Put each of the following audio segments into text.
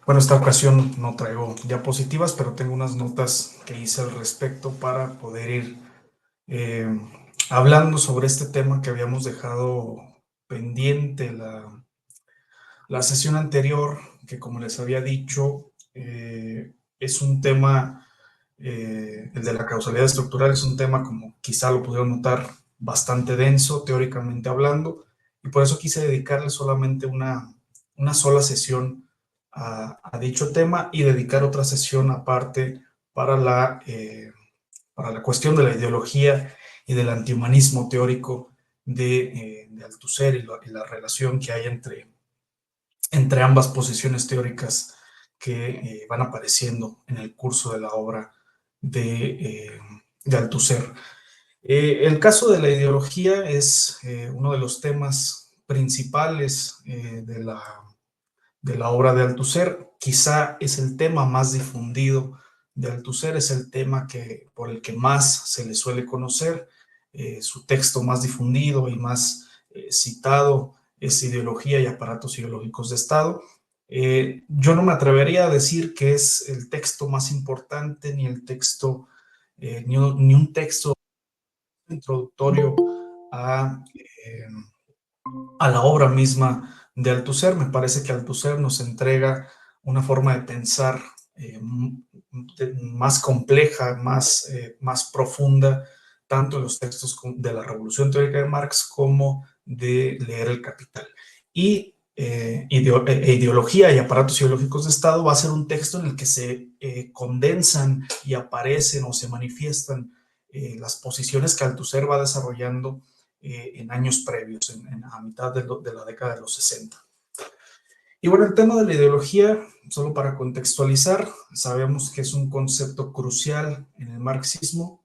Bueno, esta ocasión no traigo diapositivas, pero tengo unas notas que hice al respecto para poder ir eh, hablando sobre este tema que habíamos dejado pendiente la sesión anterior, que como les había dicho, es un tema, el de la causalidad estructural es un tema, como quizá lo pudieron notar, bastante denso teóricamente hablando, y por eso quise dedicarle solamente una sola sesión a dicho tema y dedicar otra sesión aparte para para la cuestión de la ideología y del antihumanismo teórico de Althusser y la relación que hay entre ambas posiciones teóricas que van apareciendo en el curso de la obra de Althusser. El caso de la ideología es uno de los temas principales de la obra de Althusser. Quizá es el tema más difundido de Althusser, es el tema por el que más se le suele conocer. Su texto más difundido y más citado es Ideología y aparatos ideológicos de Estado. Yo no me atrevería a decir que es el texto más importante, ni el texto, ni un texto introductorio a, eh, a la obra misma de Althusser. Me parece que Althusser nos entrega una forma de pensar más compleja, más profunda, tanto en los textos de la Revolución Teórica de Marx como de leer El Capital. Y Ideología y aparatos ideológicos de Estado va a ser un texto en el que se condensan y aparecen o se manifiestan las posiciones que Althusser va desarrollando en años previos, a mitad de la década de los 60. Y bueno, el tema de la ideología, solo para contextualizar, sabemos que es un concepto crucial en el marxismo,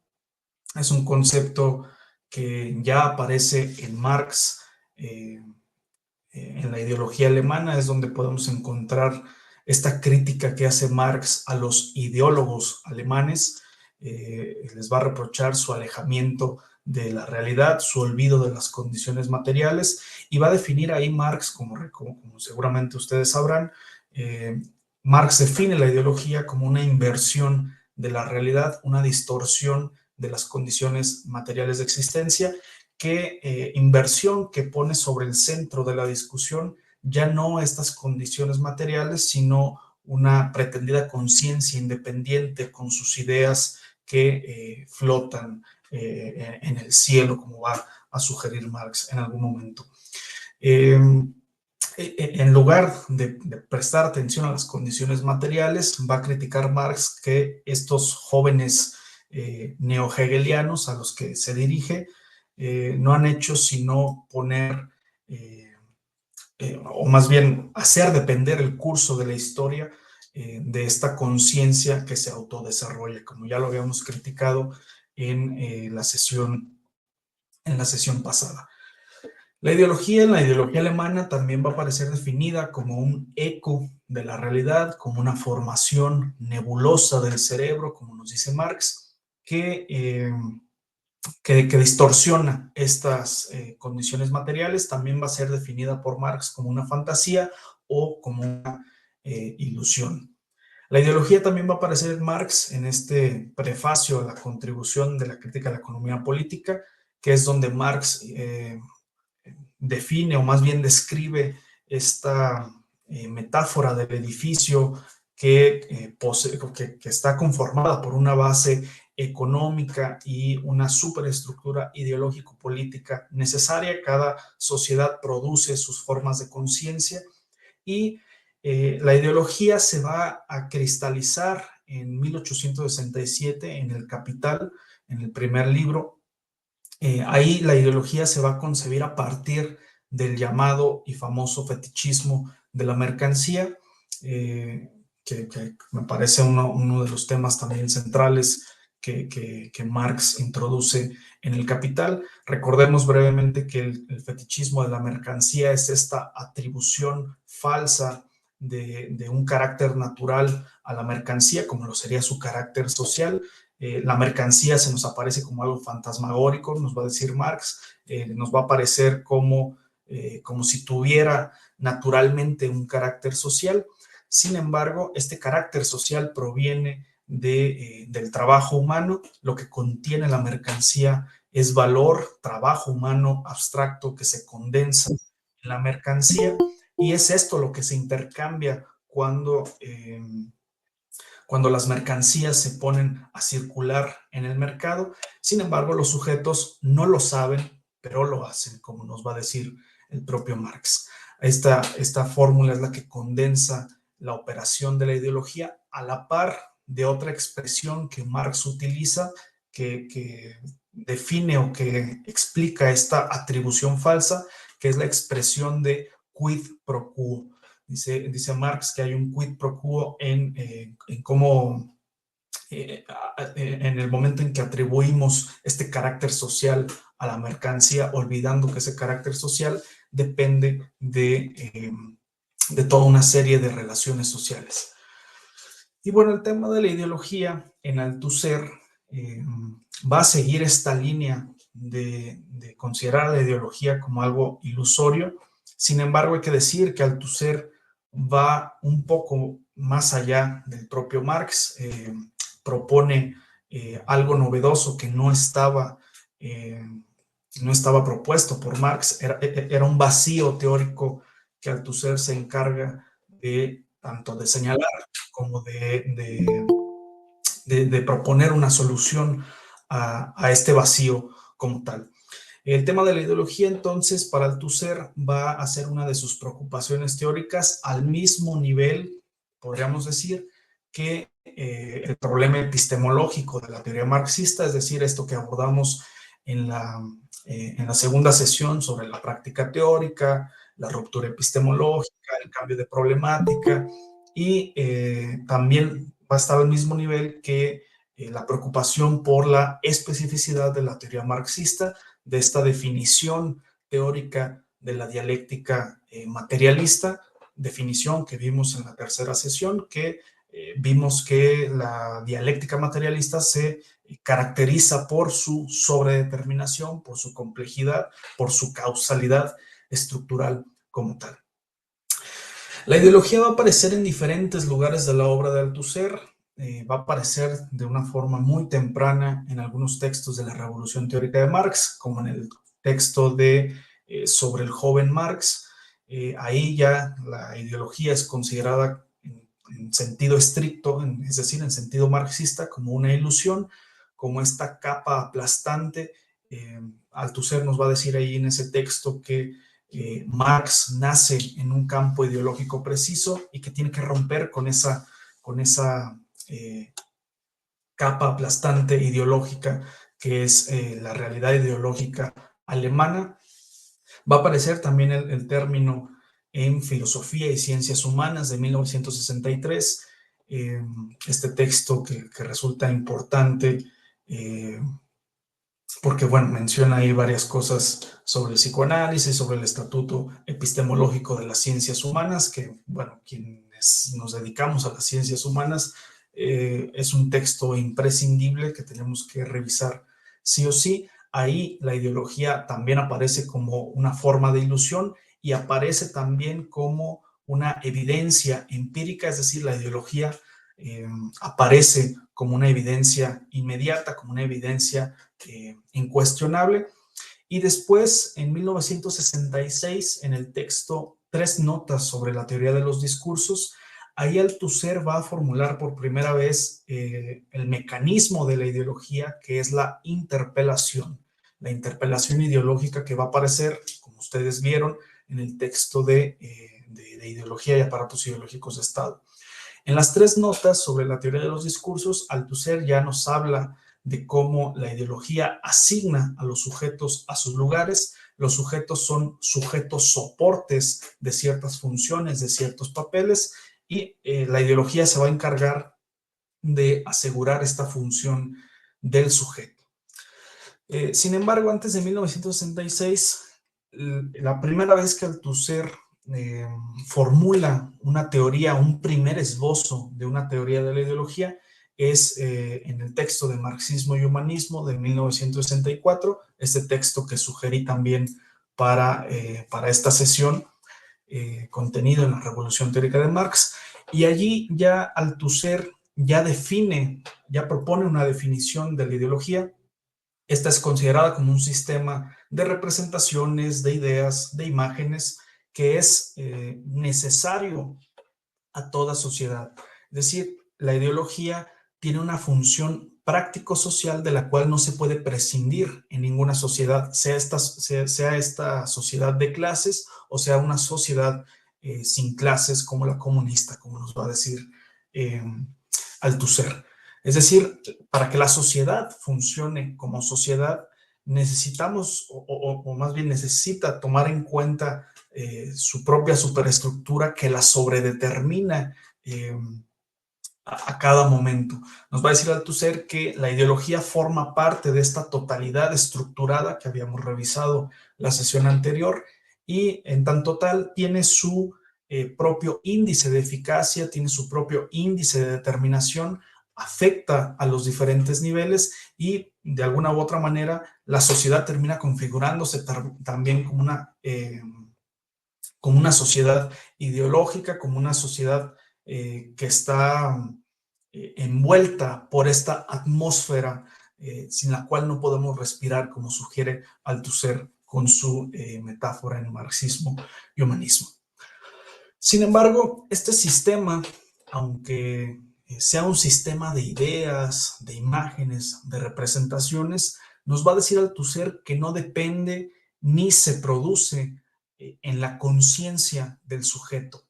es un concepto que ya aparece en Marx, en la ideología alemana, es donde podemos encontrar esta crítica que hace Marx a los ideólogos alemanes. Les va a reprochar su alejamiento de la realidad, su olvido de las condiciones materiales, y va a definir ahí Marx, como seguramente ustedes sabrán, Marx define la ideología como una inversión de la realidad, una distorsión de las condiciones materiales de existencia, inversión que pone sobre el centro de la discusión ya no estas condiciones materiales, sino una pretendida conciencia independiente con sus ideas que flotan en el cielo, como va a sugerir Marx en algún momento. En lugar de prestar atención a las condiciones materiales, va a criticar Marx que estos jóvenes neo-hegelianos a los que se dirige no han hecho sino poner, o más bien hacer depender el curso de la historia de esta conciencia que se autodesarrolla, como ya lo habíamos criticado en la sesión pasada. En la ideología alemana también va a aparecer definida como un eco de la realidad, como una formación nebulosa del cerebro, como nos dice Marx, que distorsiona estas condiciones materiales. También va a ser definida por Marx como una fantasía o como una ilusión. La ideología también va a aparecer en Marx en este prefacio a la contribución de la crítica a la economía política, que es donde Marx define o más bien describe esta metáfora del edificio que está conformada por una base económica y una superestructura ideológico-política necesaria. Cada sociedad produce sus formas de conciencia y la ideología se va a cristalizar en 1867 en El Capital, en el primer libro. Ahí la ideología se va a concebir a partir del llamado y famoso fetichismo de la mercancía, que me parece uno de los temas también centrales que Marx introduce en El Capital. Recordemos brevemente que el fetichismo de la mercancía es esta atribución falsa de un carácter natural a la mercancía, como lo sería su carácter social. La mercancía se nos aparece como algo fantasmagórico, nos va a decir Marx, nos va a aparecer como si tuviera naturalmente un carácter social. Sin embargo, este carácter social proviene del trabajo humano. Lo que contiene la mercancía es valor, trabajo humano abstracto que se condensa en la mercancía, y es esto lo que se intercambia cuando las mercancías se ponen a circular en el mercado. Sin embargo, los sujetos no lo saben, pero lo hacen, como nos va a decir el propio Marx. Esta fórmula es la que condensa la operación de la ideología a la par de otra expresión que Marx utiliza, que define o que explica esta atribución falsa, que es la expresión de quid pro quo. Dice Marx que hay un quid pro quo en cómo, en el momento en que atribuimos este carácter social a la mercancía, olvidando que ese carácter social depende de toda una serie de relaciones sociales. Y bueno, el tema de la ideología en Althusser va a seguir esta línea de considerar la ideología como algo ilusorio. Sin embargo, hay que decir que Althusser va un poco más allá del propio Marx, propone algo novedoso que eh, no estaba propuesto por Marx. Era un vacío teórico que Althusser se encarga de tanto de señalar como de proponer una solución a este vacío como tal. El tema de la ideología, entonces, para Althusser va a ser una de sus preocupaciones teóricas al mismo nivel, podríamos decir, que el problema epistemológico de la teoría marxista, es decir, esto que abordamos en la segunda sesión sobre la práctica teórica, la ruptura epistemológica, el cambio de problemática, y también va a estar al mismo nivel que la preocupación por la especificidad de la teoría marxista, de esta definición teórica de la dialéctica materialista, definición que vimos en la tercera sesión, que vimos que la dialéctica materialista se caracteriza por su sobredeterminación, por su complejidad, por su causalidad estructural como tal. La ideología va a aparecer en diferentes lugares de la obra de Althusser. Va a aparecer de una forma muy temprana en algunos textos de la Revolución Teórica de Marx, como en el texto sobre el joven Marx. Ahí ya la ideología es considerada en sentido estricto, es decir, en sentido marxista, como una ilusión, como esta capa aplastante. Althusser nos va a decir ahí en ese texto que Marx nace en un campo ideológico preciso y que tiene que romper con esa capa aplastante ideológica que es la realidad ideológica alemana. Va a aparecer también el término en Filosofía y Ciencias Humanas de 1963, este texto que resulta importante porque, bueno, menciona ahí varias cosas sobre el psicoanálisis, sobre el estatuto epistemológico de las ciencias humanas, que, bueno, quienes nos dedicamos a las ciencias humanas, es un texto imprescindible que tenemos que revisar sí o sí. Ahí la ideología también aparece como una forma de ilusión y aparece también como una evidencia empírica, es decir, la ideología aparece como una evidencia inmediata, como una evidencia incuestionable. Y después, en 1966, en el texto Tres notas sobre la teoría de los discursos, ahí Althusser va a formular por primera vez el mecanismo de la ideología, que es la interpelación ideológica que va a aparecer, como ustedes vieron, en el texto de ideología y aparatos ideológicos de Estado. En las tres notas sobre la teoría de los discursos, Althusser ya nos habla de cómo la ideología asigna a los sujetos a sus lugares. Los sujetos son sujetos soportes de ciertas funciones, de ciertos papeles, y la ideología se va a encargar de asegurar esta función del sujeto. Sin embargo, antes de 1966, la primera vez que Althusser formula una teoría, un primer esbozo de una teoría de la ideología, es en el texto de Marxismo y Humanismo de 1964, este texto que sugerí también para esta sesión, contenido en la Revolución Teórica de Marx. Y allí ya Althusser ya define, ya propone una definición de la ideología. Esta es considerada como un sistema de representaciones, de ideas, de imágenes, que es necesario a toda sociedad. Es decir, la ideología tiene una función práctico-social de la cual no se puede prescindir en ninguna sociedad, sea esta sociedad de clases o sea una sociedad sin clases como la comunista, como nos va a decir eh, Althusser. Es decir, para que la sociedad funcione como sociedad, necesitamos, o más bien necesita tomar en cuenta su propia superestructura que la sobredetermina eh, a cada momento. Nos va a decir Althusser que la ideología forma parte de esta totalidad estructurada que habíamos revisado la sesión anterior y en tanto tal tiene su propio índice de eficacia, tiene su propio índice de determinación, afecta a los diferentes niveles y de alguna u otra manera la sociedad termina configurándose también como una sociedad ideológica, como una sociedad que está envuelta por esta atmósfera sin la cual no podemos respirar, como sugiere Althusser con su metáfora en marxismo y humanismo. Sin embargo, este sistema, aunque sea un sistema de ideas, de imágenes, de representaciones, nos va a decir Althusser que no depende ni se produce en la conciencia del sujeto,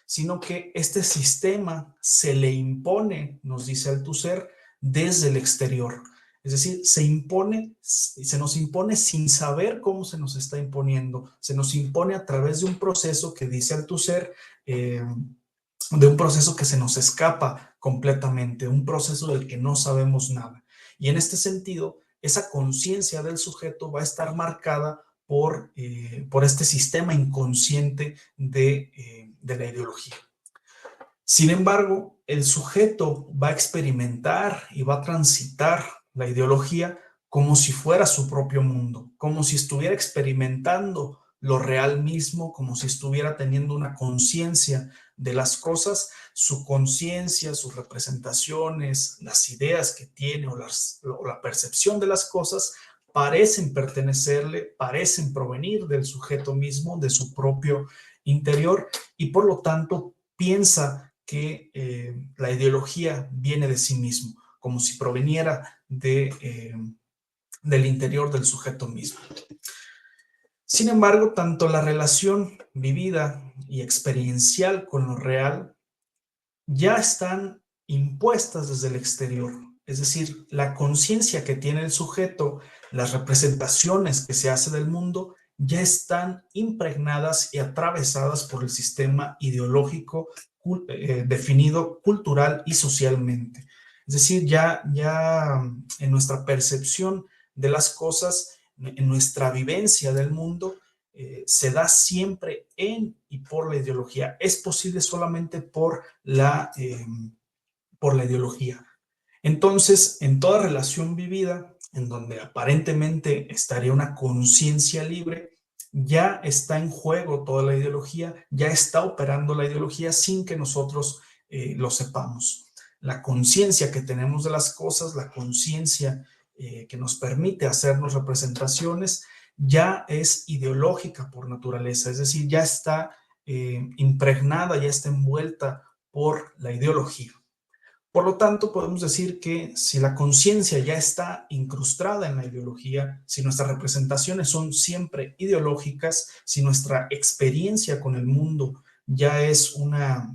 sino que este sistema se le impone, nos dice Althusser, desde el exterior. Es decir, se nos impone sin saber cómo se nos está imponiendo, se nos impone a través de un proceso que dice Althusser, de un proceso que se nos escapa completamente, un proceso del que no sabemos nada. Y en este sentido, esa conciencia del sujeto va a estar marcada por este sistema inconsciente de la ideología. Sin embargo, el sujeto va a experimentar y va a transitar la ideología como si fuera su propio mundo, como si estuviera experimentando lo real mismo, como si estuviera teniendo una conciencia de las cosas, su conciencia, sus representaciones, las ideas que tiene o la percepción de las cosas parecen pertenecerle, parecen provenir del sujeto mismo, de su propio interior y por lo tanto piensa que la ideología viene de sí mismo, como si proveniera del interior del sujeto mismo. Sin embargo, tanto la relación vivida y experiencial con lo real ya están impuestas desde el exterior. Es decir, la conciencia que tiene el sujeto, las representaciones que se hace del mundo, ya están impregnadas y atravesadas por el sistema ideológico definido cultural y socialmente. Es decir, ya en nuestra percepción de las cosas, en nuestra vivencia del mundo, se da siempre en y por la ideología. Es posible solamente por la ideología. Entonces, en toda relación vivida, en donde aparentemente estaría una conciencia libre, ya está en juego toda la ideología, ya está operando la ideología sin que nosotros lo sepamos. La conciencia que tenemos de las cosas, la conciencia que nos permite hacernos representaciones, ya es ideológica por naturaleza, es decir, ya está impregnada, ya está envuelta por la ideología. Por lo tanto, podemos decir que si la conciencia ya está incrustada en la ideología, si nuestras representaciones son siempre ideológicas, si nuestra experiencia con el mundo ya es una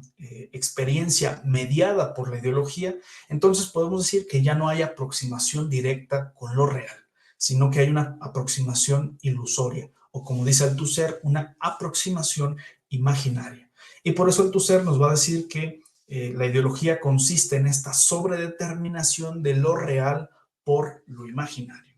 experiencia mediada por la ideología, entonces podemos decir que ya no hay aproximación directa con lo real, sino que hay una aproximación ilusoria, o como dice Althusser, una aproximación imaginaria. Y por eso Althusser nos va a decir que la ideología consiste en esta sobredeterminación de lo real por lo imaginario.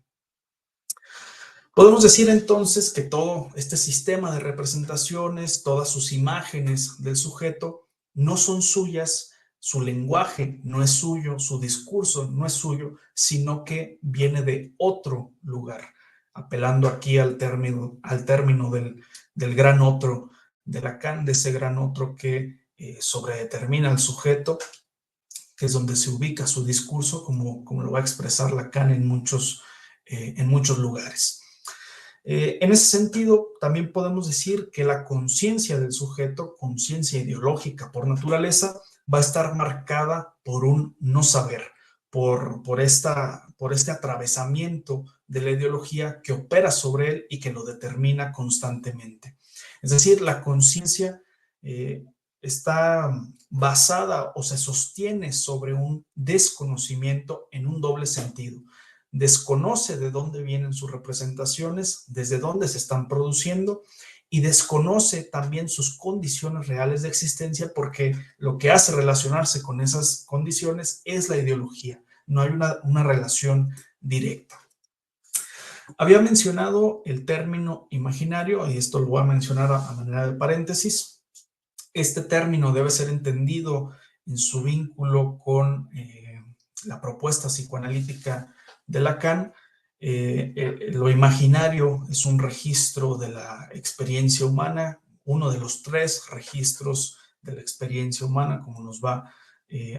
Podemos decir entonces que todo este sistema de representaciones, todas sus imágenes del sujeto no son suyas, su lenguaje no es suyo, su discurso no es suyo, sino que viene de otro lugar, apelando aquí al término del gran otro de Lacan, de ese gran otro que sobredetermina al sujeto, que es donde se ubica su discurso, como lo va a expresar Lacan en muchos lugares. En ese sentido, también podemos decir que la conciencia del sujeto, conciencia ideológica por naturaleza, va a estar marcada por un no saber, por este atravesamiento de la ideología que opera sobre él y que lo determina constantemente. Es decir, la conciencia está basada o se sostiene sobre un desconocimiento en un doble sentido. Desconoce de dónde vienen sus representaciones, desde dónde se están produciendo, y desconoce también sus condiciones reales de existencia, porque lo que hace relacionarse con esas condiciones es la ideología. No hay una relación directa. Había mencionado el término imaginario, y esto lo voy a mencionar a manera de paréntesis. Este término debe ser entendido en su vínculo con la propuesta psicoanalítica de Lacan. Lo imaginario es un registro de la experiencia humana, uno de los 3 registros de la experiencia humana, como nos va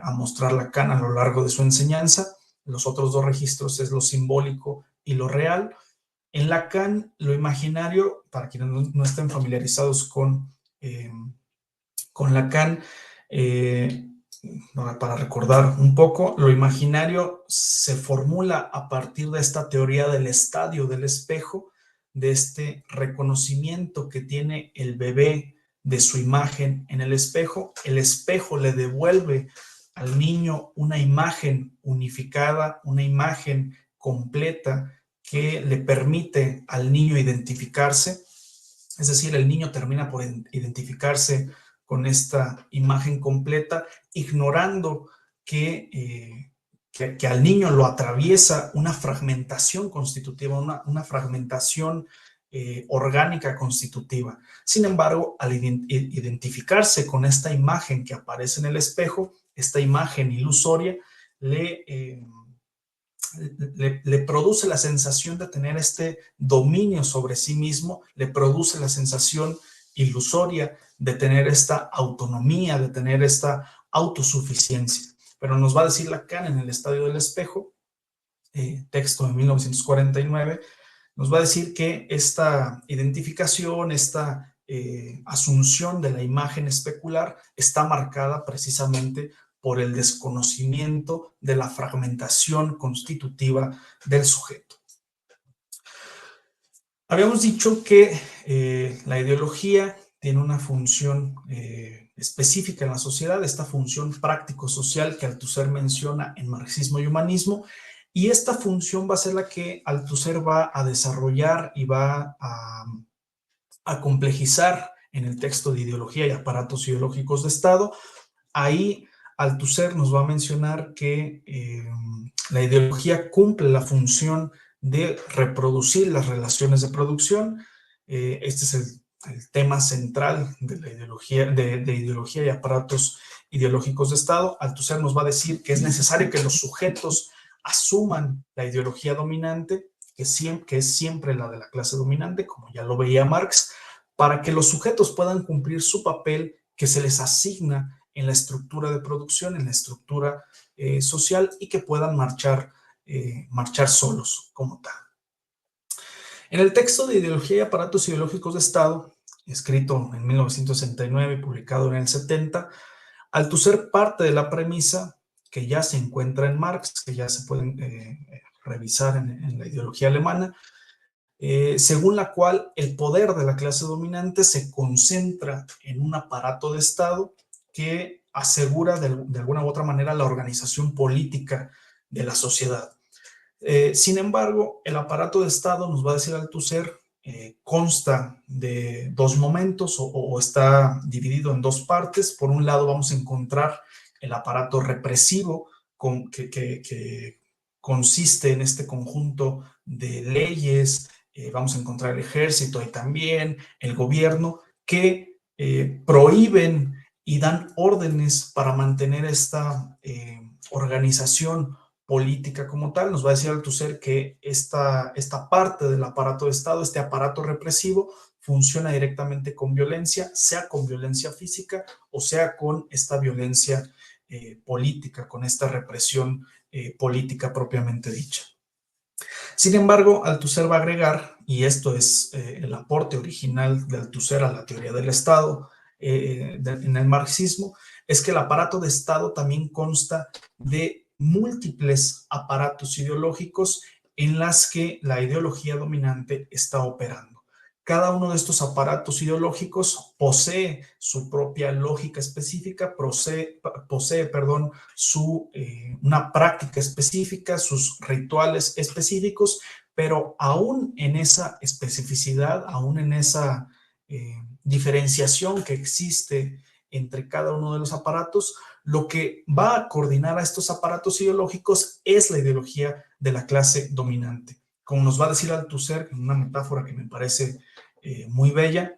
a mostrar Lacan a lo largo de su enseñanza. Los otros 2 registros es lo simbólico y lo real. En Lacan, lo imaginario, para quienes no estén familiarizados con Lacan, para recordar un poco, lo imaginario se formula a partir de esta teoría del estadio del espejo, de este reconocimiento que tiene el bebé de su imagen en el espejo. El espejo le devuelve al niño una imagen unificada, una imagen completa que le permite al niño identificarse. Es decir, el niño termina por identificarse con esta imagen completa, ignorando que al niño lo atraviesa una fragmentación constitutiva, una fragmentación orgánica constitutiva. Sin embargo, al identificarse con esta imagen que aparece en el espejo, esta imagen ilusoria, le produce la sensación de tener este dominio sobre sí mismo, le produce la sensación ilusoria de tener esta autonomía, de tener esta autosuficiencia. Pero nos va a decir Lacan en El estadio del espejo, texto de 1949, nos va a decir que esta identificación, esta asunción de la imagen especular está marcada precisamente por el desconocimiento de la fragmentación constitutiva del sujeto. Habíamos dicho que la ideología tiene una función específica en la sociedad, esta función práctico-social que Althusser menciona en Marxismo y Humanismo, y esta función va a ser la que Althusser va a desarrollar y va a complejizar en el texto de Ideología y aparatos ideológicos de Estado. Ahí Althusser nos va a mencionar que la ideología cumple la función de reproducir las relaciones de producción. Este es el tema central de la ideología, de ideología y aparatos ideológicos de Estado. Althusser nos va a decir que es necesario que los sujetos asuman la ideología dominante, que es siempre la de la clase dominante, como ya lo veía Marx, para que los sujetos puedan cumplir su papel que se les asigna en la estructura de producción, en la estructura social, y que puedan marchar solos como tal. En el texto de Ideología y aparatos ideológicos de Estado, escrito en 1969 y publicado en el 70, Althusser parte de la premisa que ya se encuentra en Marx, que ya se pueden revisar en la ideología alemana, según la cual el poder de la clase dominante se concentra en un aparato de Estado que asegura de alguna u otra manera la organización política de la sociedad. Sin embargo, el aparato de Estado, nos va a decir Althusser, consta de 2 momentos o está dividido en 2 partes. Por un lado vamos a encontrar el aparato represivo que consiste en este conjunto de leyes. Vamos a encontrar el ejército y también el gobierno que prohíben y dan órdenes para mantener esta organización política como tal. Nos va a decir Althusser que esta parte del aparato de Estado, este aparato represivo, funciona directamente con violencia, sea con violencia física o sea con esta violencia política, con esta represión política propiamente dicha. Sin embargo, Althusser va a agregar, y esto es el aporte original de Althusser a la teoría del Estado en el marxismo, es que el aparato de Estado también consta de múltiples aparatos ideológicos en las que la ideología dominante está operando. Cada uno de estos aparatos ideológicos posee su propia lógica específica, posee una práctica específica, sus rituales específicos, pero aún en esa especificidad, aún en esa diferenciación que existe entre cada uno de los aparatos, lo que va a coordinar a estos aparatos ideológicos es la ideología de la clase dominante. Como nos va a decir Althusser, en una metáfora que me parece muy bella,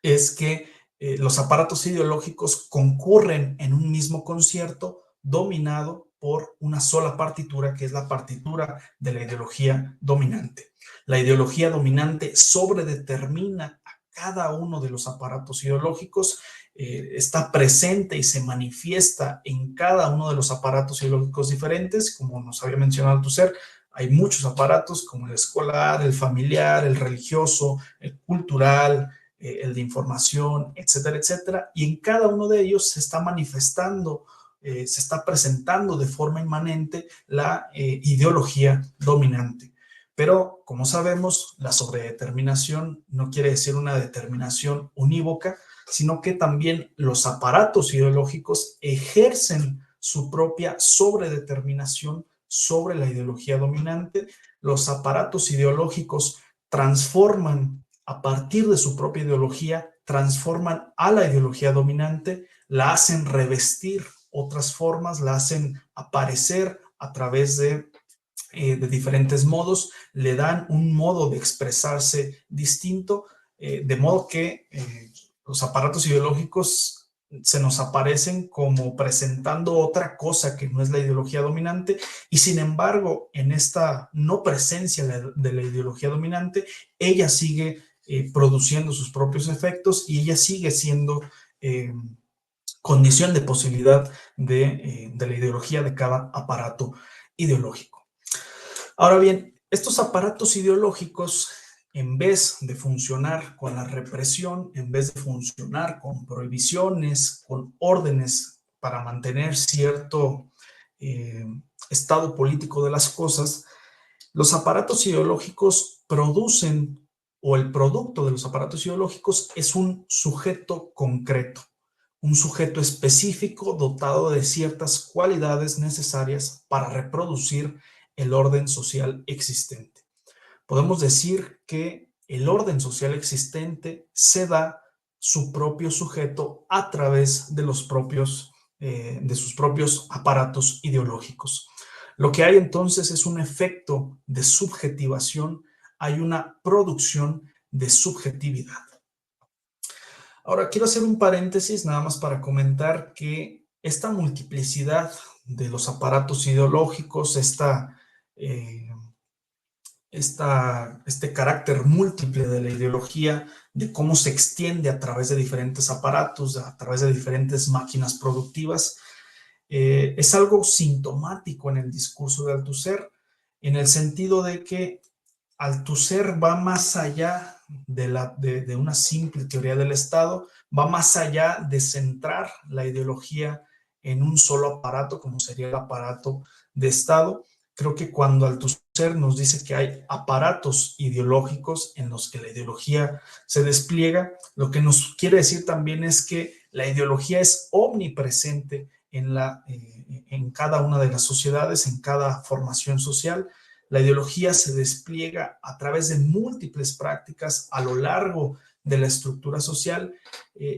es que los aparatos ideológicos concurren en un mismo concierto dominado por una sola partitura, que es la partitura de la ideología dominante. La ideología dominante sobredetermina a cada uno de los aparatos ideológicos, está presente y se manifiesta en cada uno de los aparatos ideológicos diferentes, como nos había mencionado Althusser. Hay muchos aparatos como el escolar, el familiar, el religioso, el cultural, el de información, etcétera, etcétera, y en cada uno de ellos se está manifestando, se está presentando de forma inmanente la ideología dominante. Pero, como sabemos, la sobredeterminación no quiere decir una determinación unívoca, sino que también los aparatos ideológicos ejercen su propia sobredeterminación sobre la ideología dominante. Los aparatos ideológicos transforman a partir de su propia ideología, transforman a la ideología dominante, la hacen revestir otras formas, la hacen aparecer a través de diferentes modos, le dan un modo de expresarse distinto, de modo que los aparatos ideológicos se nos aparecen como presentando otra cosa que no es la ideología dominante, y sin embargo, en esta no presencia de la ideología dominante, ella sigue produciendo sus propios efectos y ella sigue siendo condición de posibilidad de la ideología de cada aparato ideológico. Ahora bien, estos aparatos ideológicos, en vez de funcionar con la represión, en vez de funcionar con prohibiciones, con órdenes para mantener cierto estado político de las cosas, los aparatos ideológicos producen, o el producto de los aparatos ideológicos es un sujeto concreto, un sujeto específico dotado de ciertas cualidades necesarias para reproducir el orden social existente. Podemos decir que el orden social existente se da su propio sujeto a través de sus propios aparatos ideológicos. Lo que hay entonces es un efecto de subjetivación, hay una producción de subjetividad. Ahora, quiero hacer un paréntesis nada más para comentar que esta multiplicidad de los aparatos ideológicos, este carácter múltiple de la ideología, de cómo se extiende a través de diferentes aparatos, a través de diferentes máquinas productivas, es algo sintomático en el discurso de Althusser, en el sentido de que Althusser va más allá de una simple teoría del Estado, va más allá de centrar la ideología en un solo aparato, como sería el aparato de Estado. Creo que cuando Althusser nos dice que hay aparatos ideológicos en los que la ideología se despliega, lo que nos quiere decir también es que la ideología es omnipresente en cada una de las sociedades, en cada formación social. La ideología se despliega a través de múltiples prácticas a lo largo de la estructura social,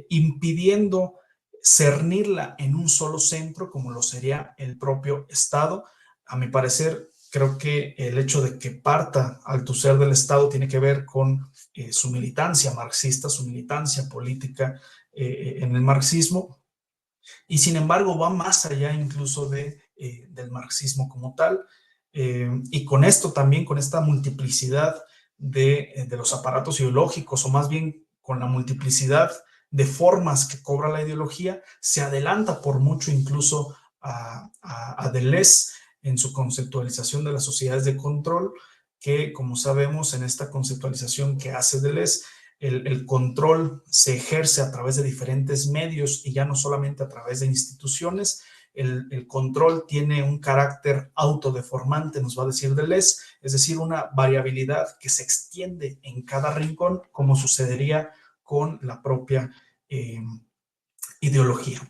impidiendo cernirla en un solo centro, como lo sería el propio Estado. A mi parecer, creo que el hecho de que parta Althusser del Estado tiene que ver con su militancia marxista, su militancia política en el marxismo, y sin embargo va más allá incluso del marxismo como tal. Y con esto también, con esta multiplicidad de los aparatos ideológicos, o más bien con la multiplicidad de formas que cobra la ideología, se adelanta por mucho incluso a Deleuze en su conceptualización de las sociedades de control, que, como sabemos, en esta conceptualización que hace Deleuze, el control se ejerce a través de diferentes medios y ya no solamente a través de instituciones. El control tiene un carácter autodeformante, nos va a decir Deleuze, es decir, una variabilidad que se extiende en cada rincón, como sucedería con la propia ideología.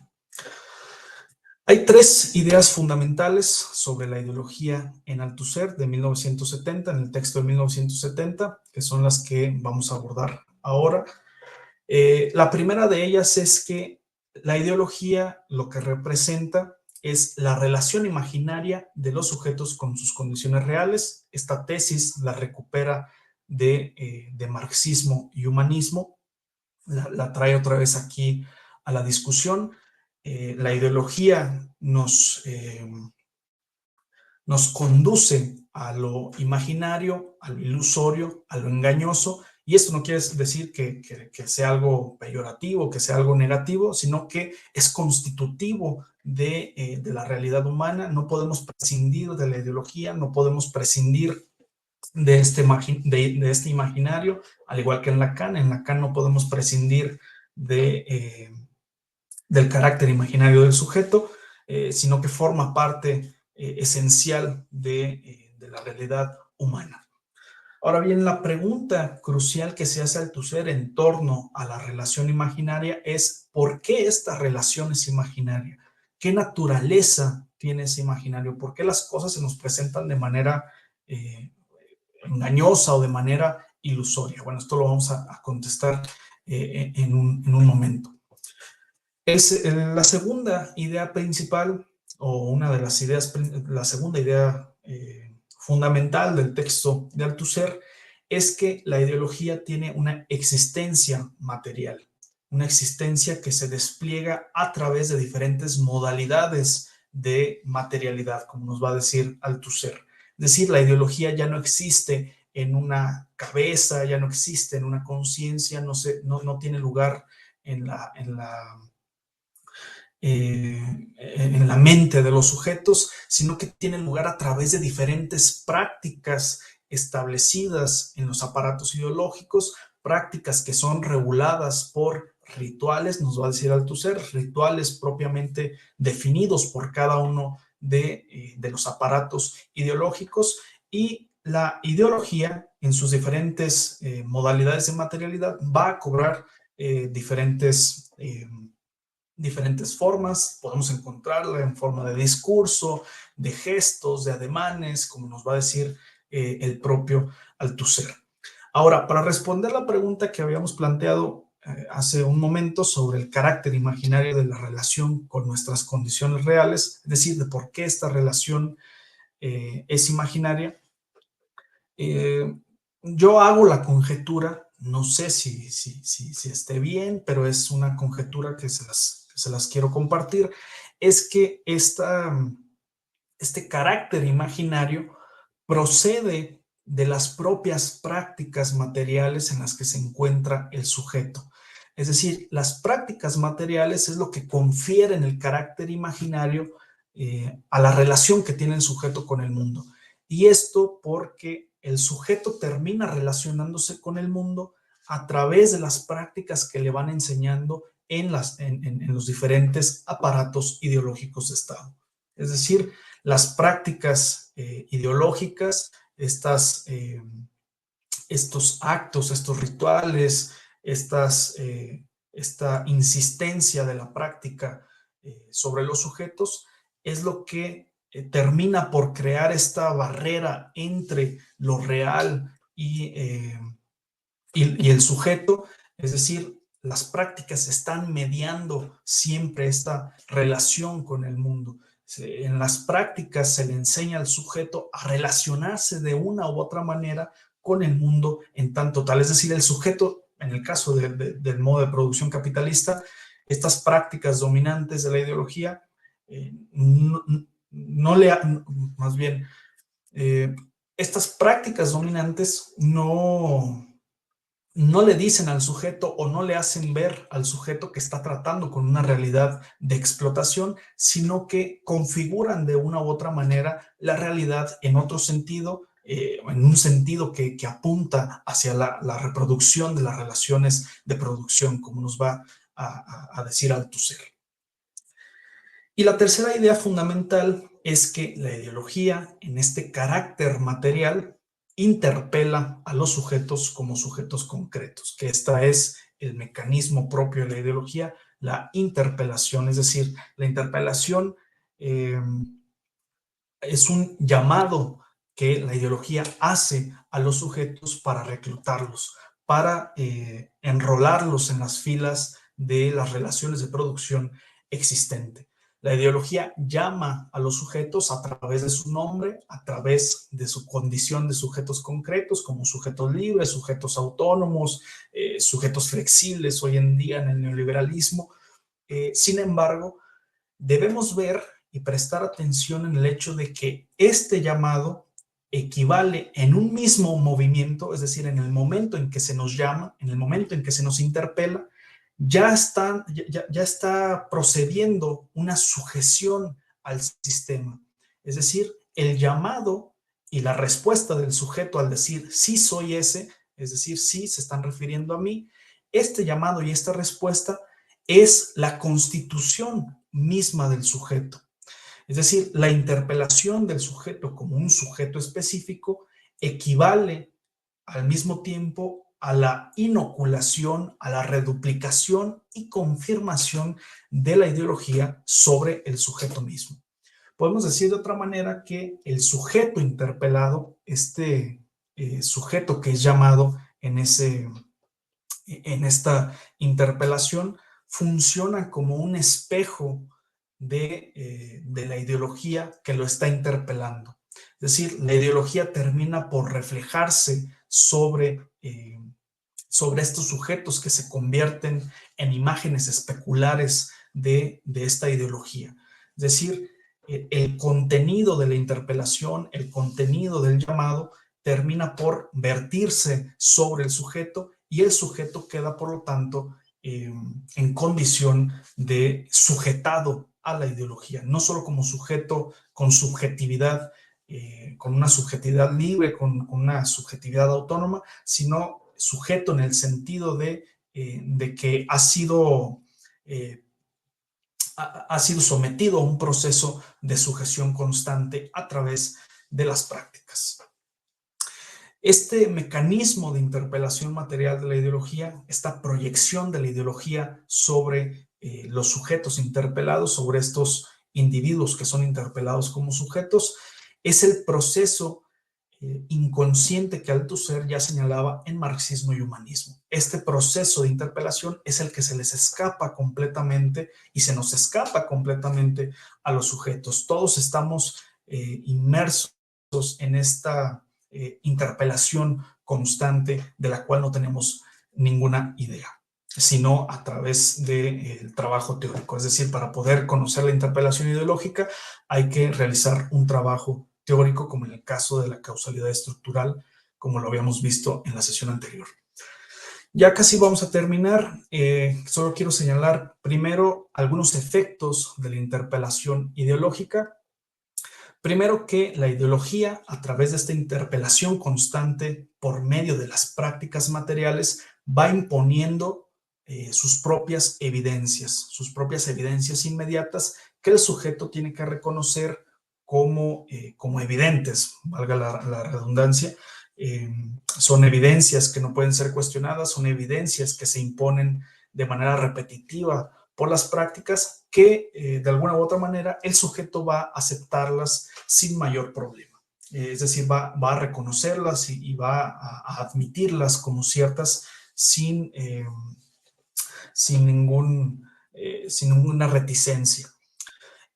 Hay tres ideas fundamentales sobre la ideología en Althusser de 1970, en el texto de 1970, que son las que vamos a abordar ahora. La primera de ellas es que la ideología lo que representa es la relación imaginaria de los sujetos con sus condiciones reales. Esta tesis la recupera de marxismo y humanismo, la trae otra vez aquí a la discusión. La ideología nos conduce a lo imaginario, a lo ilusorio, a lo engañoso, y esto no quiere decir que sea algo peyorativo, que sea algo negativo, sino que es constitutivo de la realidad humana. No podemos prescindir de la ideología, no podemos prescindir de este imaginario, al igual que en Lacan. En Lacan no podemos prescindir del carácter imaginario del sujeto, sino que forma parte esencial de la realidad humana. Ahora bien, la pregunta crucial que se hace Althusser en torno a la relación imaginaria es: ¿por qué esta relación es imaginaria? ¿Qué naturaleza tiene ese imaginario? ¿Por qué las cosas se nos presentan de manera engañosa o de manera ilusoria? Bueno, esto lo vamos a contestar en un momento. La segunda idea principal, o una de las ideas, la segunda idea fundamental del texto de Althusser, es que la ideología tiene una existencia material, una existencia que se despliega a través de diferentes modalidades de materialidad, como nos va a decir Althusser. Es decir, la ideología ya no existe en una cabeza, ya no existe en una conciencia, no tiene lugar en en la mente de los sujetos, sino que tienen lugar a través de diferentes prácticas establecidas en los aparatos ideológicos, prácticas que son reguladas por rituales, nos va a decir Althusser, rituales propiamente definidos por cada uno de los aparatos ideológicos, y la ideología en sus diferentes modalidades de materialidad va a cobrar diferentes formas. Podemos encontrarla en forma de discurso, de gestos, de ademanes, como nos va a decir el propio Althusser. Ahora, para responder la pregunta que habíamos planteado hace un momento sobre el carácter imaginario de la relación con nuestras condiciones reales, es decir, de por qué esta relación es imaginaria, yo hago la conjetura, no sé si esté bien, pero es una conjetura que se las quiero compartir, es que este carácter imaginario procede de las propias prácticas materiales en las que se encuentra el sujeto. Es decir, las prácticas materiales es lo que confieren el carácter imaginario a la relación que tiene el sujeto con el mundo. Y esto porque el sujeto termina relacionándose con el mundo a través de las prácticas que le van enseñando en los diferentes aparatos ideológicos de Estado. Es decir, las prácticas ideológicas, estos actos, estos rituales, esta insistencia de la práctica sobre los sujetos, es lo que termina por crear esta barrera entre lo real y el sujeto. Es decir, las prácticas están mediando siempre esta relación con el mundo. En las prácticas se le enseña al sujeto a relacionarse de una u otra manera con el mundo en tanto tal. Es decir, el sujeto, en el caso del modo de producción capitalista, estas prácticas dominantes de la ideología, más bien, estas prácticas dominantes no le dicen al sujeto o no le hacen ver al sujeto que está tratando con una realidad de explotación, sino que configuran de una u otra manera la realidad en otro sentido, en un sentido que apunta hacia la reproducción de las relaciones de producción, como nos va a decir Althusser. Y la tercera idea fundamental es que la ideología, en este carácter material, interpela a los sujetos como sujetos concretos, que esta es el mecanismo propio de la ideología, la interpelación, es decir, la interpelación eh, es un llamado que la ideología hace a los sujetos para reclutarlos, para enrolarlos en las filas de las relaciones de producción existente. La ideología llama a los sujetos a través de su nombre, a través de su condición de sujetos concretos, como sujetos libres, sujetos autónomos, sujetos flexibles hoy en día en el neoliberalismo. Sin embargo, debemos ver y prestar atención en el hecho de que este llamado equivale en un mismo movimiento, es decir, en el momento en que se nos llama, en el momento en que se nos interpela, ya está procediendo una sujeción al sistema. Es decir, el llamado y la respuesta del sujeto al decir sí soy ese, es decir, sí se están refiriendo a mí, este llamado y esta respuesta es la constitución misma del sujeto. Es decir, la interpelación del sujeto como un sujeto específico equivale al mismo tiempo a la inoculación, a la reduplicación y confirmación de la ideología sobre el sujeto mismo. Podemos decir de otra manera que el sujeto interpelado, este sujeto que es llamado en esta interpelación, funciona como un espejo de la ideología que lo está interpelando. Es decir, la ideología termina por reflejarse sobre estos sujetos que se convierten en imágenes especulares de esta ideología. Es decir, el contenido de la interpelación, el contenido del llamado, termina por vertirse sobre el sujeto y el sujeto queda, por lo tanto, en condición de sujetado a la ideología, no solo como sujeto con subjetividad, con una subjetividad libre, con una subjetividad autónoma, sino sujeto en el sentido de que eh, ha sido sometido a un proceso de sujeción constante a través de las prácticas. Este mecanismo de interpelación material de la ideología, esta proyección de la ideología sobre los sujetos interpelados, sobre estos individuos que son interpelados como sujetos, es el proceso inconsciente que Althusser ya señalaba en Marxismo y Humanismo. Este proceso de interpelación es el que se les escapa completamente y se nos escapa completamente a los sujetos. Todos estamos inmersos en esta interpelación constante de la cual no tenemos ninguna idea, sino a través del trabajo teórico. Es decir, para poder conocer la interpelación ideológica hay que realizar un trabajo teórico, como en el caso de la causalidad estructural, como lo habíamos visto en la sesión anterior. Ya casi vamos a terminar. Solo quiero señalar primero algunos efectos de la interpelación ideológica. Primero, que la ideología, a través de esta interpelación constante por medio de las prácticas materiales, va imponiendo sus propias evidencias inmediatas que el sujeto tiene que reconocer como evidentes, valga la redundancia. Son evidencias que no pueden ser cuestionadas, son evidencias que se imponen de manera repetitiva por las prácticas que de alguna u otra manera el sujeto va a aceptarlas sin mayor problema. Es decir, va a reconocerlas y va a admitirlas como ciertas sin ninguna reticencia.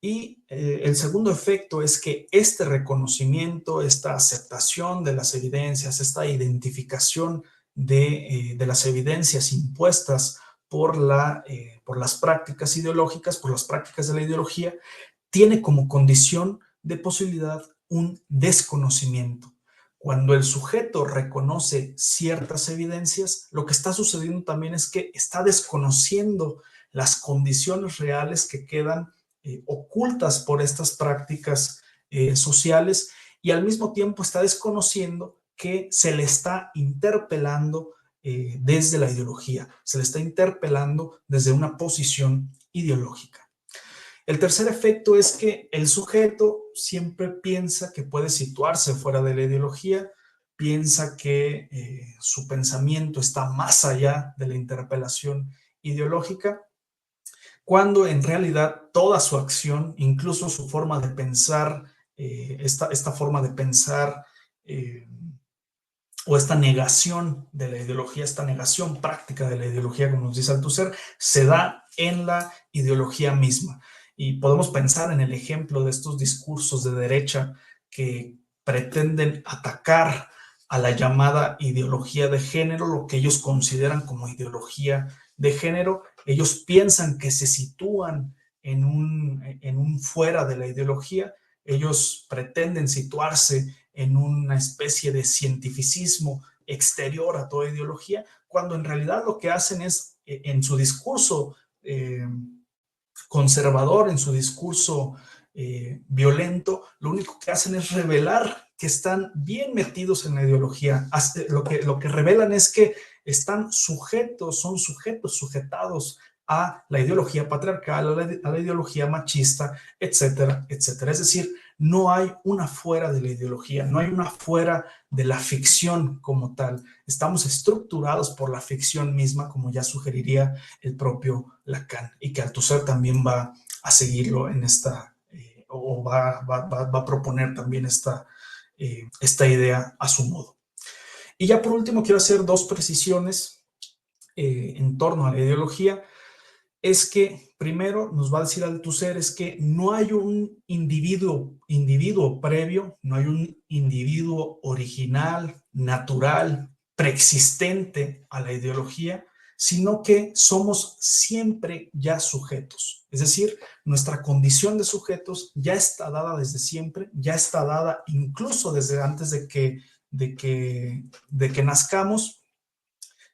Y el segundo efecto es que este reconocimiento, esta aceptación de las evidencias, esta identificación de las evidencias impuestas por las prácticas ideológicas, por las prácticas de la ideología, tiene como condición de posibilidad un desconocimiento. Cuando el sujeto reconoce ciertas evidencias, lo que está sucediendo también es que está desconociendo las condiciones reales que quedan ocultas por estas prácticas sociales, y al mismo tiempo está desconociendo que se le está interpelando desde la ideología, se le está interpelando desde una posición ideológica. El tercer efecto es que el sujeto siempre piensa que puede situarse fuera de la ideología, piensa que su pensamiento está más allá de la interpelación ideológica, cuando en realidad toda su acción, incluso su forma de pensar, esta forma de pensar eh, o esta negación de la ideología, esta negación práctica de la ideología, como nos dice Althusser, se da en la ideología misma. Y podemos pensar en el ejemplo de estos discursos de derecha que pretenden atacar a la llamada ideología de género, lo que ellos consideran como ideología de género. Ellos piensan que se sitúan en un fuera de la ideología, ellos pretenden situarse en una especie de cientificismo exterior a toda ideología, cuando en realidad lo que hacen es, en su discurso conservador, en su discurso violento, lo único que hacen es revelar que están bien metidos en la ideología. Lo que revelan es que están sujetos, son sujetos sujetados a la ideología patriarcal, a la ideología machista, etcétera, etcétera. Es decir, no hay una fuera de la ideología, no hay una fuera de la ficción como tal. Estamos estructurados por la ficción misma, como ya sugeriría el propio Lacan, y que Althusser también va a seguirlo en esta, o va a proponer también esta idea a su modo. Y ya por último quiero hacer dos precisiones en torno a la ideología. Es que primero nos va a decir Althusser es que no hay un individuo previo, no hay un individuo original, natural, preexistente a la ideología, sino que somos siempre ya sujetos. Es decir, nuestra condición de sujetos ya está dada desde siempre, ya está dada incluso desde antes de que nazcamos.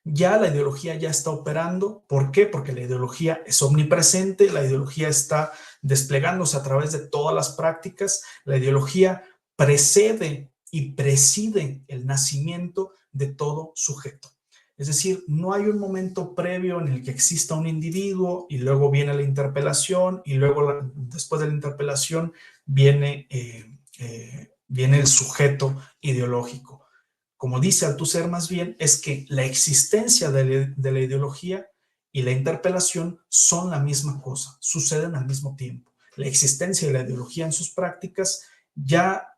Ya la ideología ya está operando. ¿Por qué? Porque la ideología es omnipresente, la ideología está desplegándose a través de todas las prácticas, la ideología precede y preside el nacimiento de todo sujeto. Es decir, no hay un momento previo en el que exista un individuo y luego viene la interpelación y luego después de la interpelación viene el sujeto ideológico. Como dice Althusser más bien, es que la existencia de la ideología y la interpelación son la misma cosa, suceden al mismo tiempo. La existencia de la ideología en sus prácticas ya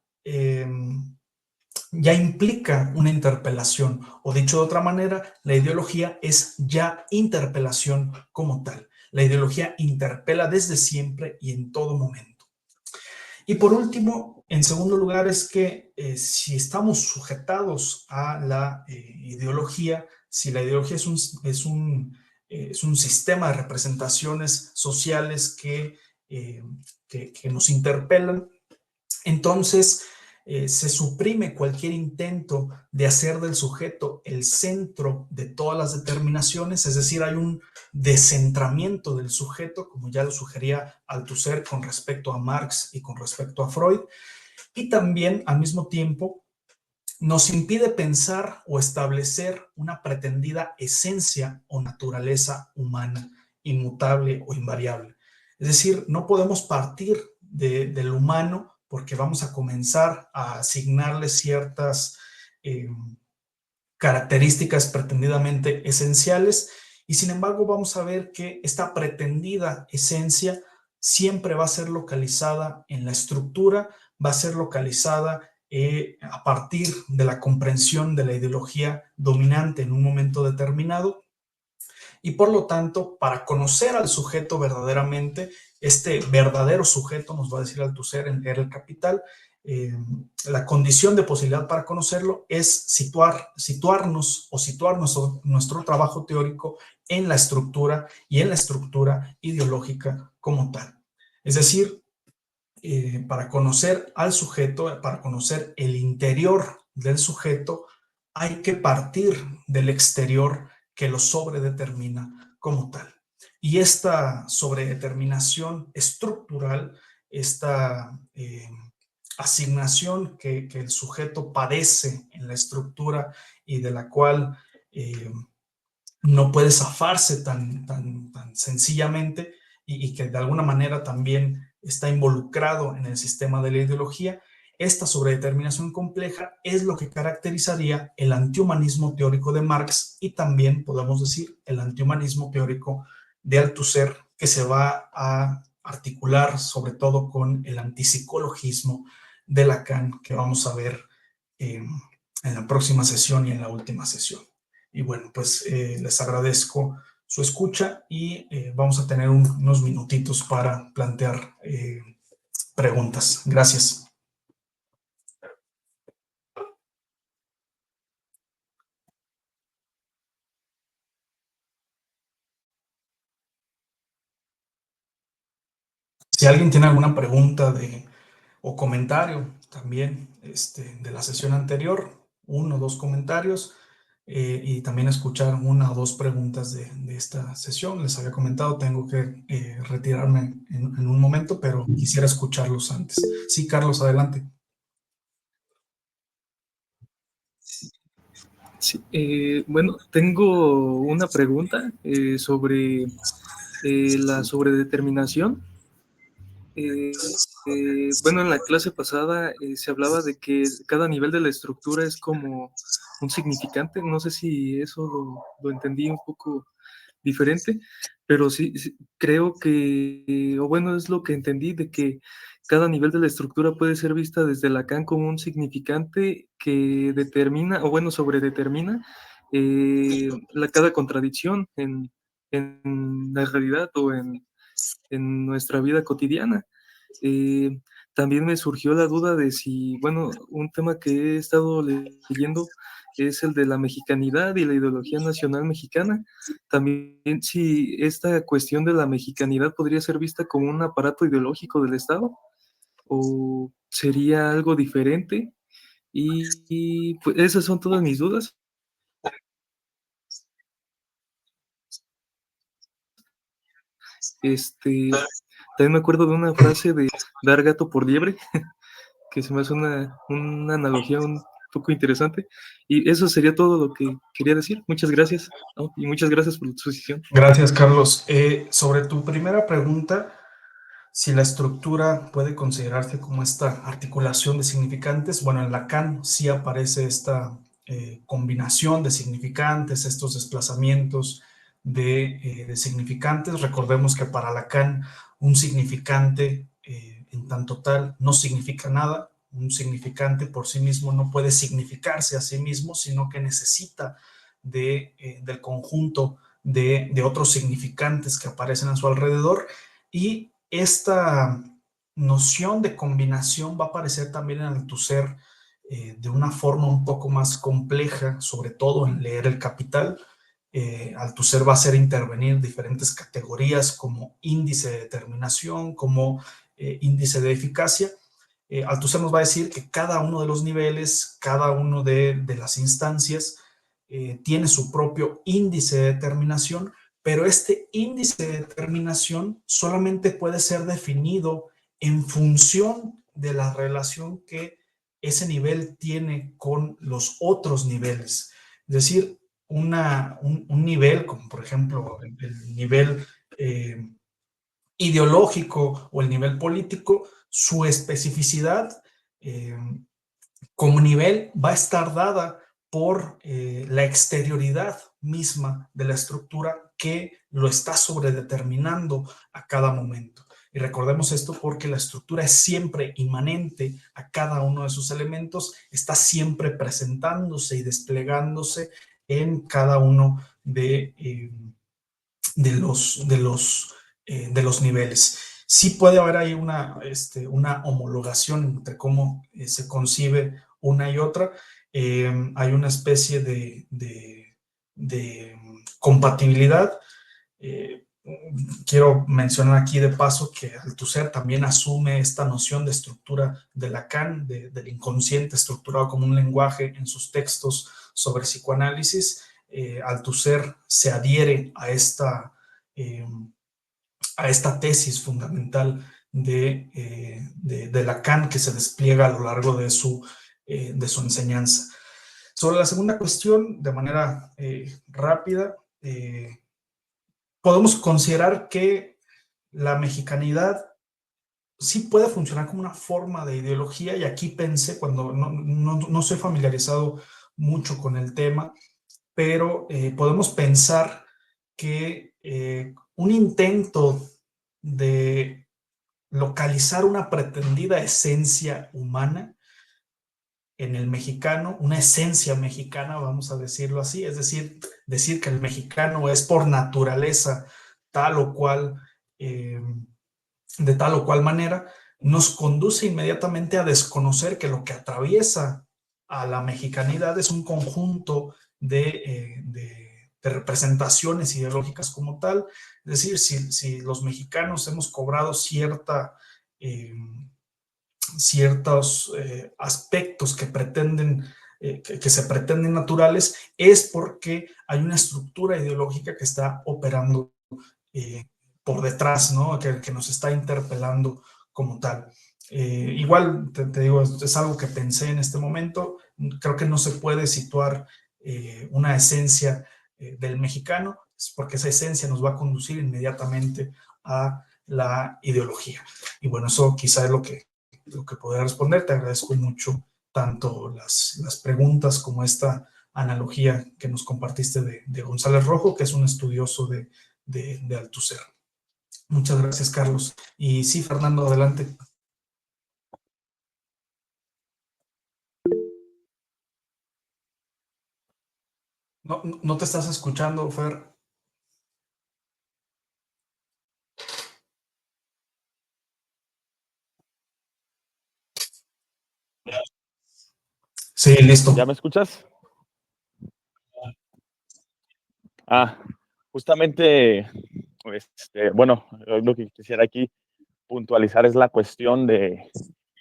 implica una interpelación, o dicho de otra manera, la ideología es ya interpelación como tal. La ideología interpela desde siempre y en todo momento. Y por último, en segundo lugar, es que si estamos sujetados a la ideología, si la ideología es un sistema de representaciones sociales que nos interpelan, entonces se suprime cualquier intento de hacer del sujeto el centro de todas las determinaciones, es decir, hay un descentramiento del sujeto, como ya lo sugería Althusser con respecto a Marx y con respecto a Freud, y también al mismo tiempo nos impide pensar o establecer una pretendida esencia o naturaleza humana, inmutable o invariable. Es decir, no podemos partir del humano porque vamos a comenzar a asignarle ciertas características pretendidamente esenciales, y sin embargo vamos a ver que esta pretendida esencia siempre va a ser localizada en la estructura, va a ser localizada a partir de la comprensión de la ideología dominante en un momento determinado, y por lo tanto, para conocer al sujeto verdaderamente, este verdadero sujeto, nos va a decir Althusser en El Capital, la condición de posibilidad para conocerlo es situarnos o situar nuestro trabajo teórico en la estructura y en la estructura ideológica como tal. Es decir, para conocer al sujeto, para conocer el interior del sujeto, hay que partir del exterior que lo sobredetermina como tal. Y esta sobredeterminación estructural, esta asignación que el sujeto padece en la estructura y de la cual no puede zafarse tan sencillamente y que de alguna manera también está involucrado en el sistema de la ideología, esta sobredeterminación compleja es lo que caracterizaría el antihumanismo teórico de Marx y también podemos decir el antihumanismo teórico de Althusser, que se va a articular sobre todo con el antipsicologismo de Lacan, que vamos a ver en la próxima sesión y en la última sesión. Y bueno, pues les agradezco su escucha y vamos a tener unos minutitos para plantear preguntas. Gracias. Si alguien tiene alguna pregunta o comentario también de la sesión anterior, uno o dos comentarios, y también escuchar una o dos preguntas de esta sesión. Les había comentado, tengo que retirarme en un momento, pero quisiera escucharlos antes. Sí, Carlos, adelante. Sí, bueno, tengo una pregunta sobre la sobredeterminación. Bueno, en la clase pasada se hablaba de que cada nivel de la estructura es como un significante. No sé si eso lo entendí un poco diferente, pero sí, sí, creo que, o bueno, es lo que entendí, de que cada nivel de la estructura puede ser vista desde Lacan como un significante que determina, o bueno, sobredetermina cada contradicción en la realidad o en nuestra vida cotidiana. Eh, También me surgió la duda de si, bueno, un tema que he estado leyendo es el de la mexicanidad y la ideología nacional mexicana. También si esta cuestión de la mexicanidad podría ser vista como un aparato ideológico del Estado o sería algo diferente. Pues esas son todas mis dudas. También me acuerdo de una frase de dar gato por liebre, que se me hace una analogía un poco interesante. Y eso sería todo lo que quería decir. Muchas gracias, ¿no? Y muchas gracias por su sesión. Gracias, Carlos. Sobre tu primera pregunta, si la estructura puede considerarse como esta articulación de significantes, bueno, en Lacan sí aparece esta combinación de significantes, estos desplazamientos de significantes. Recordemos que para Lacan un significante en tanto tal no significa nada. Un significante por sí mismo no puede significarse a sí mismo, sino que necesita del conjunto de otros significantes que aparecen a su alrededor, y esta noción de combinación va a aparecer también en Althusser de una forma un poco más compleja, sobre todo en leer El Capital. Althusser va a hacer intervenir diferentes categorías como índice de determinación, como índice de eficacia. Althusser nos va a decir que cada uno de los niveles, cada uno de las instancias tiene su propio índice de determinación, pero este índice de determinación solamente puede ser definido en función de la relación que ese nivel tiene con los otros niveles. Es decir, un nivel, como por ejemplo el nivel ideológico o el nivel político, su especificidad como nivel va a estar dada por la exterioridad misma de la estructura que lo está sobredeterminando a cada momento. Y recordemos esto porque la estructura es siempre inmanente a cada uno de sus elementos, está siempre presentándose y desplegándose en cada uno de los niveles. Sí puede haber ahí una homologación entre cómo se concibe una y otra. Hay una especie de compatibilidad. quiero mencionar aquí de paso que Althusser también asume esta noción de estructura de Lacan, del inconsciente estructurado como un lenguaje en sus textos sobre psicoanálisis. Althusser se adhiere eh, a esta tesis fundamental de Lacan que se despliega a lo largo de su enseñanza. Sobre la segunda cuestión, de manera rápida, podemos considerar que la mexicanidad sí puede funcionar como una forma de ideología, y aquí pensé, cuando no soy familiarizado mucho con el tema, pero podemos pensar que un intento de localizar una pretendida esencia humana en el mexicano, una esencia mexicana, vamos a decirlo así, es decir que el mexicano es por naturaleza tal o cual, de tal o cual manera, nos conduce inmediatamente a desconocer que lo que atraviesa a la mexicanidad es un conjunto de representaciones ideológicas como tal. Es decir, si los mexicanos hemos cobrado eh, ciertos aspectos que se pretenden naturales, es porque hay una estructura ideológica que está operando eh, por detrás, ¿no? Que nos está interpelando como tal. Igual, te digo, es algo que pensé en este momento. Creo que no se puede situar una esencia del mexicano, porque esa esencia nos va a conducir inmediatamente a la ideología. Y bueno, eso quizá es lo que podría responder. Te agradezco mucho tanto las preguntas como esta analogía que nos compartiste de González Rojo, que es un estudioso de Althusser. Muchas gracias, Carlos. Y sí, Fernando, adelante. No te estás escuchando, Fer. Sí, ¿Ya listo. me escuchas? Ah, justamente, bueno, lo que quisiera aquí puntualizar es la cuestión de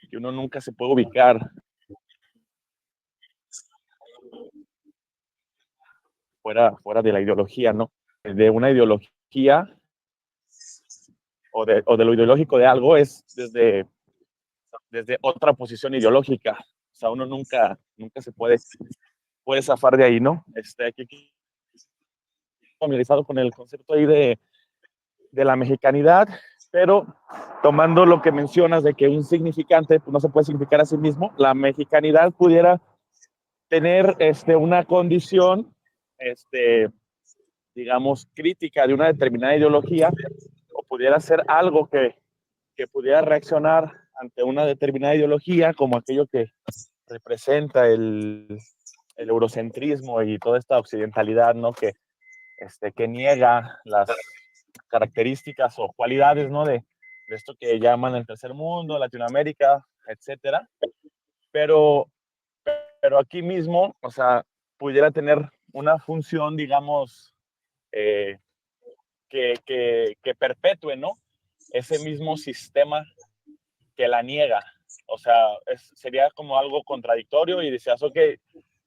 que uno nunca se puede ubicar fuera de la ideología, ¿no? De una ideología o de lo ideológico de algo es desde otra posición ideológica. O sea, uno nunca se puede zafar de ahí, ¿no? Aquí familiarizado con el concepto ahí de la mexicanidad, pero tomando lo que mencionas de que un significante pues, no se puede significar a sí mismo, la mexicanidad pudiera tener una condición, digamos, crítica de una determinada ideología, o pudiera ser algo que pudiera reaccionar ante una determinada ideología, como aquello que representa el eurocentrismo y toda esta occidentalidad, ¿no? Que niega las características o cualidades, ¿no? De esto que llaman el tercer mundo, Latinoamérica, etcétera. Pero, pero aquí mismo, o sea, pudiera tener una función, digamos, eh, que perpetúe, ¿no? Ese mismo sistema que la niega. O sea, sería como algo contradictorio y decías, ok,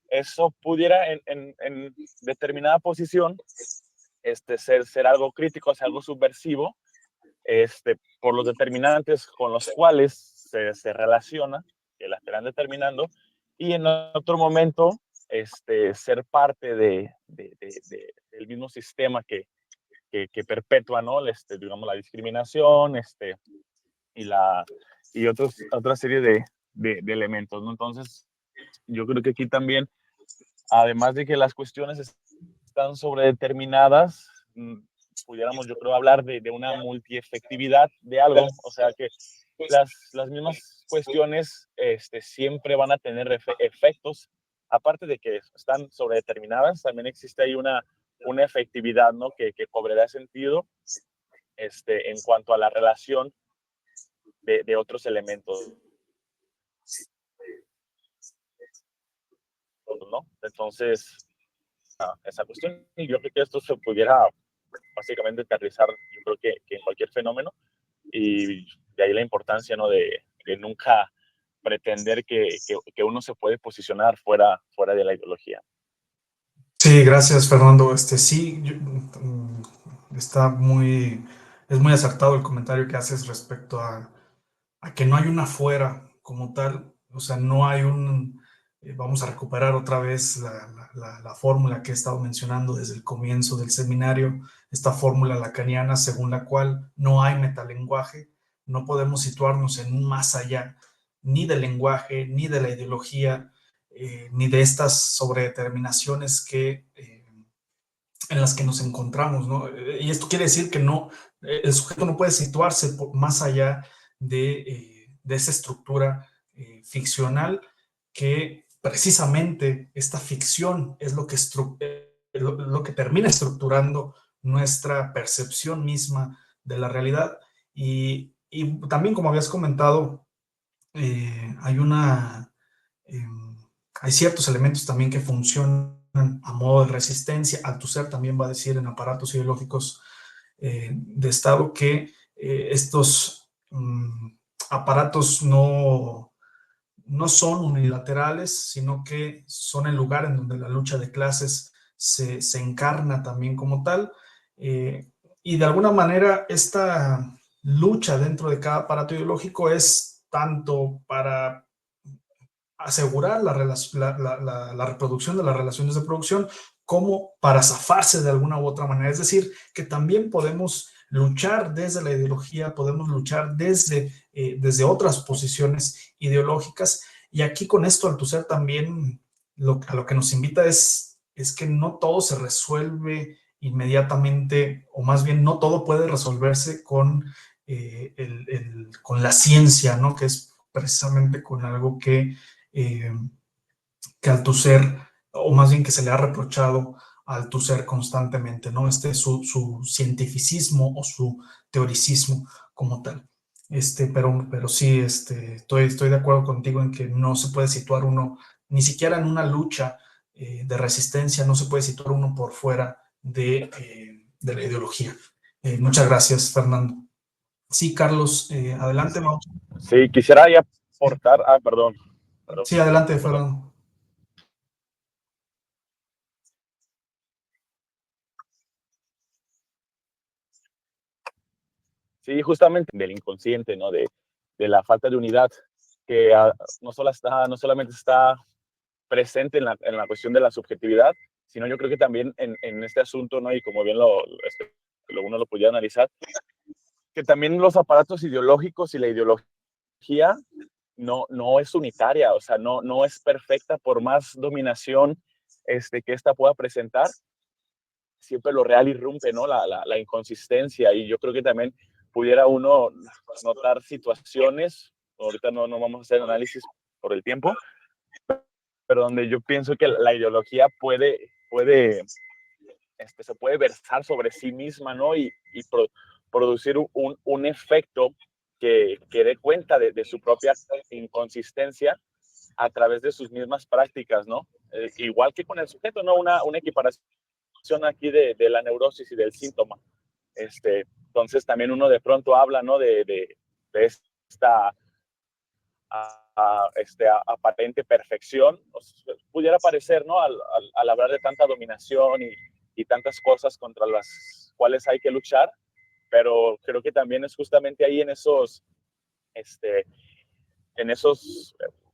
eso pudiera en determinada posición ser algo crítico, ser algo subversivo, por los determinantes con los cuales se relaciona, que la estarán determinando, y en otro momento ser parte del mismo sistema que perpetúa, ¿no? Digamos, la discriminación y, la, y otra serie de elementos, ¿no? Entonces, yo creo que aquí también, además de que las cuestiones están sobredeterminadas, pudiéramos, yo creo, hablar de una multiefectividad de algo, o sea que las mismas cuestiones siempre van a tener efectos, aparte de que están sobredeterminadas, también existe ahí una efectividad, ¿no? Que cobrará sentido en cuanto a la relación de otros elementos, ¿no? Entonces, esa cuestión, y yo creo que esto se pudiera básicamente aterrizar, yo creo que en cualquier fenómeno, y de ahí la importancia, ¿no? de nunca pretender que uno se puede posicionar fuera de la ideología. Sí, gracias, Fernando. Sí, es muy acertado el comentario que haces respecto a que no hay una fuera como tal, o sea, no hay vamos a recuperar otra vez la fórmula que he estado mencionando desde el comienzo del seminario, esta fórmula lacaniana según la cual no hay metalenguaje, no podemos situarnos en un más allá, ni del lenguaje, ni de la ideología, ni de estas sobredeterminaciones en las que nos encontramos, ¿no? Y esto quiere decir que el sujeto no puede situarse más allá de esa estructura ficcional, que precisamente esta ficción es lo que termina estructurando nuestra percepción misma de la realidad. Y también, como habías comentado, hay eh, hay ciertos elementos también que funcionan a modo de resistencia. Althusser también va a decir en aparatos ideológicos de Estado que estos aparatos no son unilaterales, sino que son el lugar en donde la lucha de clases se encarna también como tal. Y de alguna manera esta lucha dentro de cada aparato ideológico es tanto para asegurar la reproducción de las relaciones de producción, como para zafarse de alguna u otra manera. Es decir, que también podemos luchar desde la ideología, podemos luchar desde otras posiciones ideológicas. Y aquí con esto Althusser también a lo que nos invita es que no todo se resuelve inmediatamente, o más bien no todo puede resolverse con la ciencia, ¿no? Que es precisamente con algo eh, que Althusser, o más bien que se le ha reprochado a Althusser constantemente, ¿no? Su cientificismo o su teoricismo como tal. Pero sí, estoy de acuerdo contigo en que no se puede situar uno, ni siquiera en una lucha de resistencia, no se puede situar uno por fuera de la ideología. Muchas gracias, Fernando. Sí, Carlos, adelante. Vamos. Sí, quisiera ya aportar, perdón. Sí, adelante, Fernando. Sí, justamente del inconsciente, ¿no? De la falta de unidad, que no solamente está presente en la cuestión de la subjetividad, sino yo creo que también en este asunto, ¿no? Y como bien uno lo podía analizar, que también los aparatos ideológicos y la ideología no es unitaria, o sea, no es perfecta por más dominación que ésta pueda presentar. Siempre lo real irrumpe, ¿no? La inconsistencia, y yo creo que también pudiera uno notar situaciones, ahorita no vamos a hacer análisis por el tiempo, pero donde yo pienso que la ideología se puede versar sobre sí misma, ¿no? Y producir un efecto que dé cuenta de su propia inconsistencia a través de sus mismas prácticas, ¿no? Igual que con el sujeto, ¿no? Una equiparación aquí de la neurosis y del síntoma. Entonces también uno de pronto habla, ¿no? de esta aparente perfección, pudiera parecer, ¿no? Al hablar de tanta dominación y tantas cosas contra las cuales hay que luchar, pero creo que también es justamente ahí en esos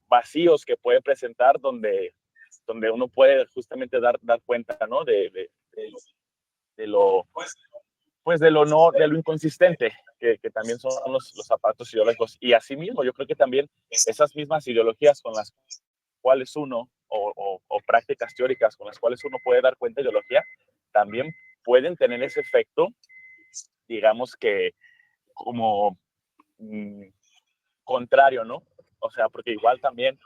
vacíos que puede presentar donde uno puede justamente dar cuenta, ¿no? de lo inconsistente que también son los aparatos ideológicos. Y asimismo, yo creo que también esas mismas ideologías con las cuales uno, o prácticas teóricas con las cuales uno puede dar cuenta de ideología, también pueden tener ese efecto, digamos que como contrario, ¿no? O sea, porque igual también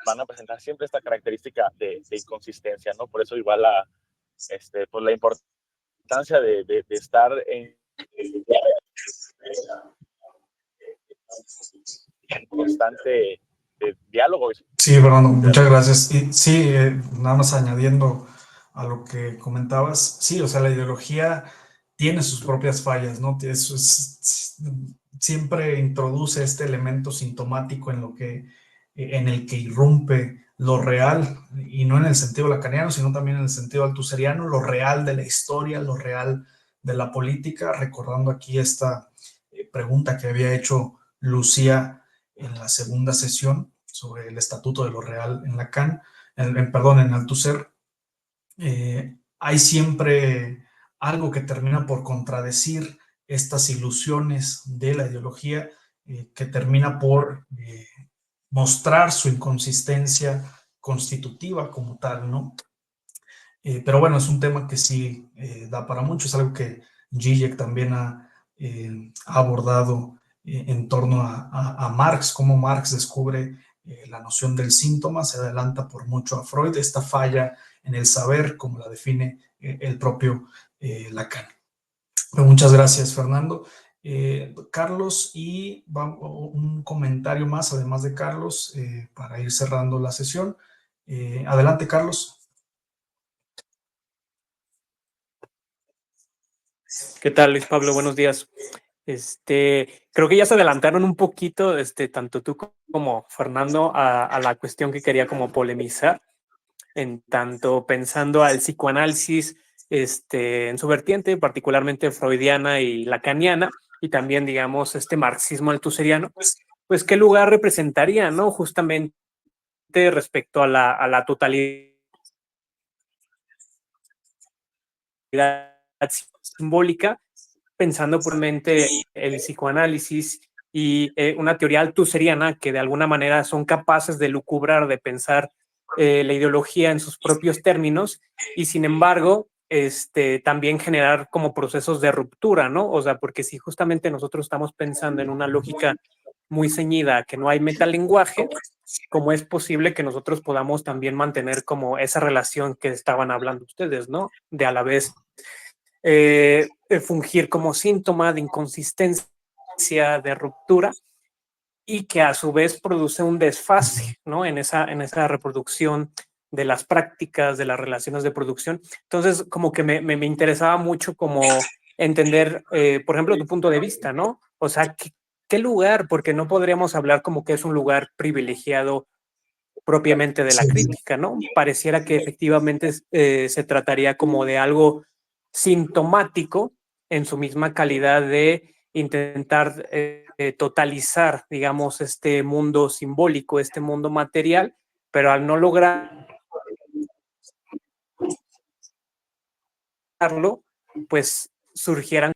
van a presentar siempre esta característica de inconsistencia, ¿no? Por eso igual pues la importancia de estar en constante diálogo. Sí, Fernando, muchas gracias. Y sí, nada más añadiendo a lo que comentabas, sí, o sea, la ideología tiene sus propias fallas, ¿no? Siempre introduce este elemento sintomático en el que irrumpe lo real, y no en el sentido lacaniano, sino también en el sentido altuseriano, lo real de la historia, lo real de la política, recordando aquí esta pregunta que había hecho Lucía en la segunda sesión sobre el estatuto de lo real en Lacan, en Althusser. Hay siempre algo que termina por contradecir estas ilusiones de la ideología, que termina por mostrar su inconsistencia constitutiva como tal, ¿no? Pero bueno, es un tema que sí da para mucho, es algo que Zizek también ha abordado en torno a Marx, cómo Marx descubre la noción del síntoma, se adelanta por mucho a Freud, esta falla en el saber, como la define el propio Lacan. Pero muchas gracias, Fernando. Carlos, y un comentario más, además de Carlos, para ir cerrando la sesión. Adelante, Carlos. ¿Qué tal, Luis Pablo? Buenos días. Creo que ya se adelantaron un poquito, tanto tú como Fernando, a la cuestión que quería como polemizar, en tanto pensando al psicoanálisis en su vertiente, particularmente freudiana y lacaniana, y también, digamos, este marxismo althuseriano, pues qué lugar representaría, ¿no? Justamente respecto a la totalidad simbólica, pensando puramente el psicoanálisis y una teoría althuseriana que de alguna manera son capaces de lucubrar, de pensar la ideología en sus propios términos y sin embargo también generar como procesos de ruptura, ¿no? O sea, porque si justamente nosotros estamos pensando en una lógica muy ceñida, que no hay metalenguaje, ¿cómo es posible que nosotros podamos también mantener como esa relación que estaban hablando ustedes, ¿no? De a la vez fungir como síntoma de inconsistencia, de ruptura, y que a su vez produce un desfase, ¿no? En esa reproducción de las prácticas, de las relaciones de producción. Entonces, como que me interesaba mucho como entender, por ejemplo, tu punto de vista, ¿no? O sea, ¿qué lugar? Porque no podríamos hablar como que es un lugar privilegiado propiamente de la crítica, ¿no? Pareciera que efectivamente se trataría como de algo sintomático en su misma calidad de intentar totalizar, digamos, este mundo simbólico, este mundo material, pero al no lograrlo, pues surgieran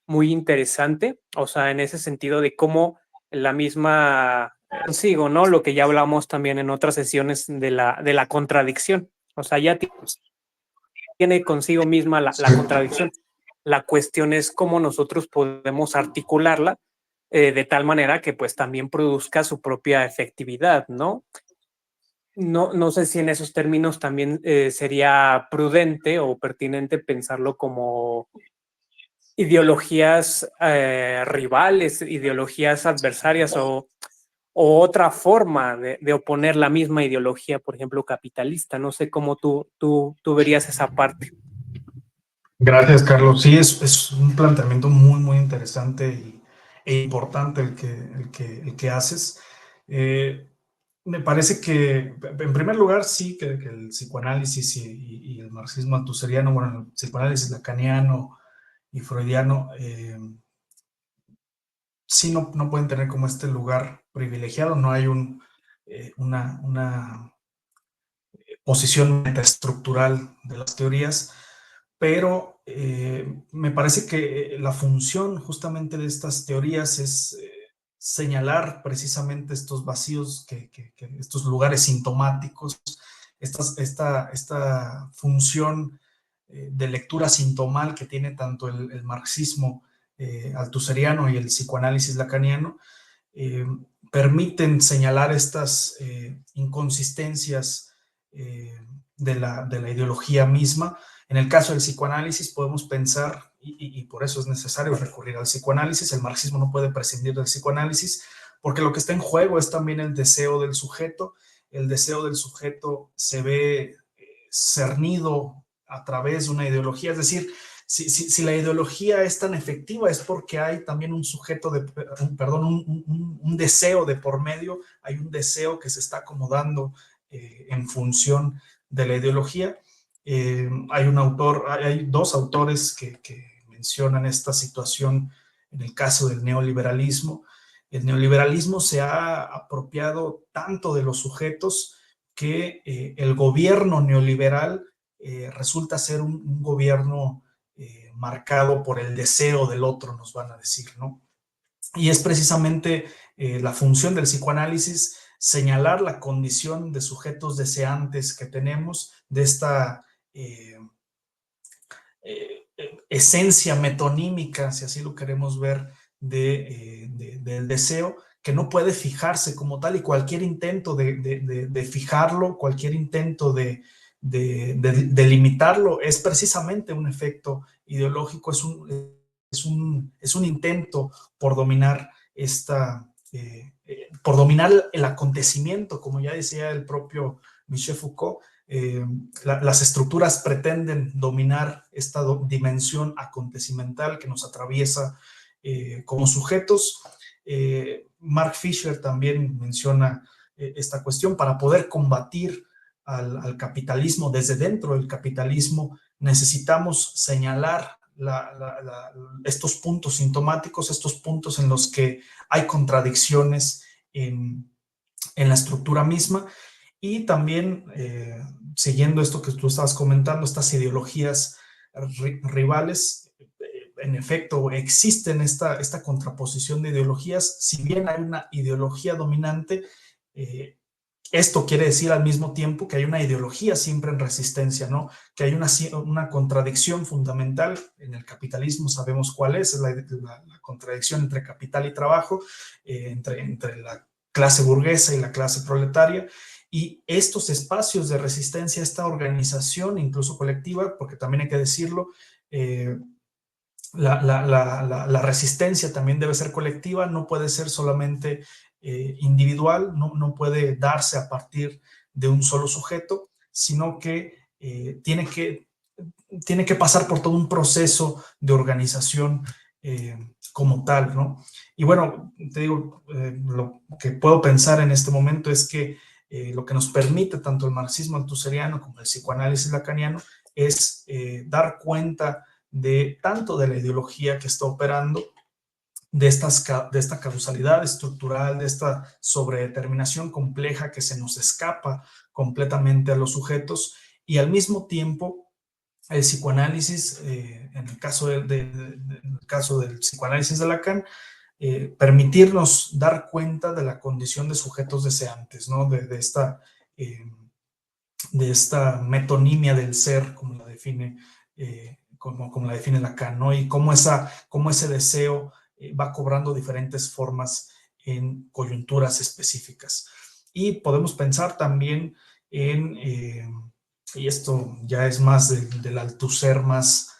muy interesante, o sea, en ese sentido de cómo la misma consigo, ¿no? Lo que ya hablamos también en otras sesiones de la contradicción, o sea, ya tiene consigo misma la contradicción. La cuestión es cómo nosotros podemos articularla de tal manera que pues también produzca su propia efectividad, ¿no? No sé si en esos términos también sería prudente o pertinente pensarlo como ideologías rivales, ideologías adversarias o otra forma de oponer la misma ideología, por ejemplo, capitalista. No sé cómo tú verías esa parte. Gracias, Carlos. Sí, es un planteamiento muy, muy interesante e importante el que haces. Me parece que, en primer lugar, sí, que el psicoanálisis y el marxismo althuseriano, bueno, el psicoanálisis lacaniano y freudiano, sí no pueden tener como este lugar privilegiado, no hay una posición metaestructural de las teorías, pero me parece que la función justamente de estas teorías es señalar precisamente estos vacíos, estos lugares sintomáticos, esta función de lectura sintomal que tiene tanto el marxismo althuseriano y el psicoanálisis lacaniano, permiten señalar estas inconsistencias de la ideología misma. En el caso del psicoanálisis podemos pensar, y por eso es necesario recurrir al psicoanálisis, el marxismo no puede prescindir del psicoanálisis, porque lo que está en juego es también el deseo del sujeto. El deseo del sujeto se ve cernido a través de una ideología. Es decir, si la ideología es tan efectiva es porque hay también un sujeto un deseo de por medio, hay un deseo que se está acomodando en función de la ideología. Hay dos autores que mencionan esta situación en el caso del neoliberalismo. El neoliberalismo se ha apropiado tanto de los sujetos que el gobierno neoliberal resulta ser un gobierno marcado por el deseo del otro, nos van a decir, ¿no? Y es precisamente la función del psicoanálisis señalar la condición de sujetos deseantes que tenemos, de esta esencia metonímica, si así lo queremos ver, del deseo, que no puede fijarse como tal, y cualquier intento de fijarlo, cualquier intento de limitarlo, es precisamente un efecto ideológico, es un intento por dominar por dominar el acontecimiento, como ya decía el propio Michel Foucault. Las estructuras pretenden dominar esta dimensión acontecimental que nos atraviesa como sujetos. Mark Fisher también menciona esta cuestión. Para poder combatir al capitalismo desde dentro del capitalismo, necesitamos señalar estos puntos sintomáticos, estos puntos en los que hay contradicciones en la estructura misma. Y también, siguiendo esto que tú estabas comentando, estas ideologías rivales, en efecto, existen esta contraposición de ideologías. Si bien hay una ideología dominante, esto quiere decir al mismo tiempo que hay una ideología siempre en resistencia, ¿no? Que hay una contradicción fundamental. En el capitalismo sabemos cuál es la contradicción entre capital y trabajo, entre la clase burguesa y la clase proletaria. Y estos espacios de resistencia, esta organización, incluso colectiva, porque también hay que decirlo, la resistencia también debe ser colectiva, no puede ser solamente individual, no puede darse a partir de un solo sujeto, sino que tiene que pasar por todo un proceso de organización como tal, ¿no? Y bueno, te digo, lo que puedo pensar en este momento es que lo que nos permite tanto el marxismo althuseriano como el psicoanálisis lacaniano es dar cuenta tanto de la ideología que está operando, de esta causalidad estructural, de esta sobredeterminación compleja que se nos escapa completamente a los sujetos, y al mismo tiempo el psicoanálisis, en el caso del psicoanálisis de Lacan, permitirnos dar cuenta de la condición de sujetos deseantes, ¿no? De esta metonimia del ser, como la define, como la define Lacan, ¿no? Y cómo ese deseo va cobrando diferentes formas en coyunturas específicas. Y podemos pensar también y esto ya es más del Althusser más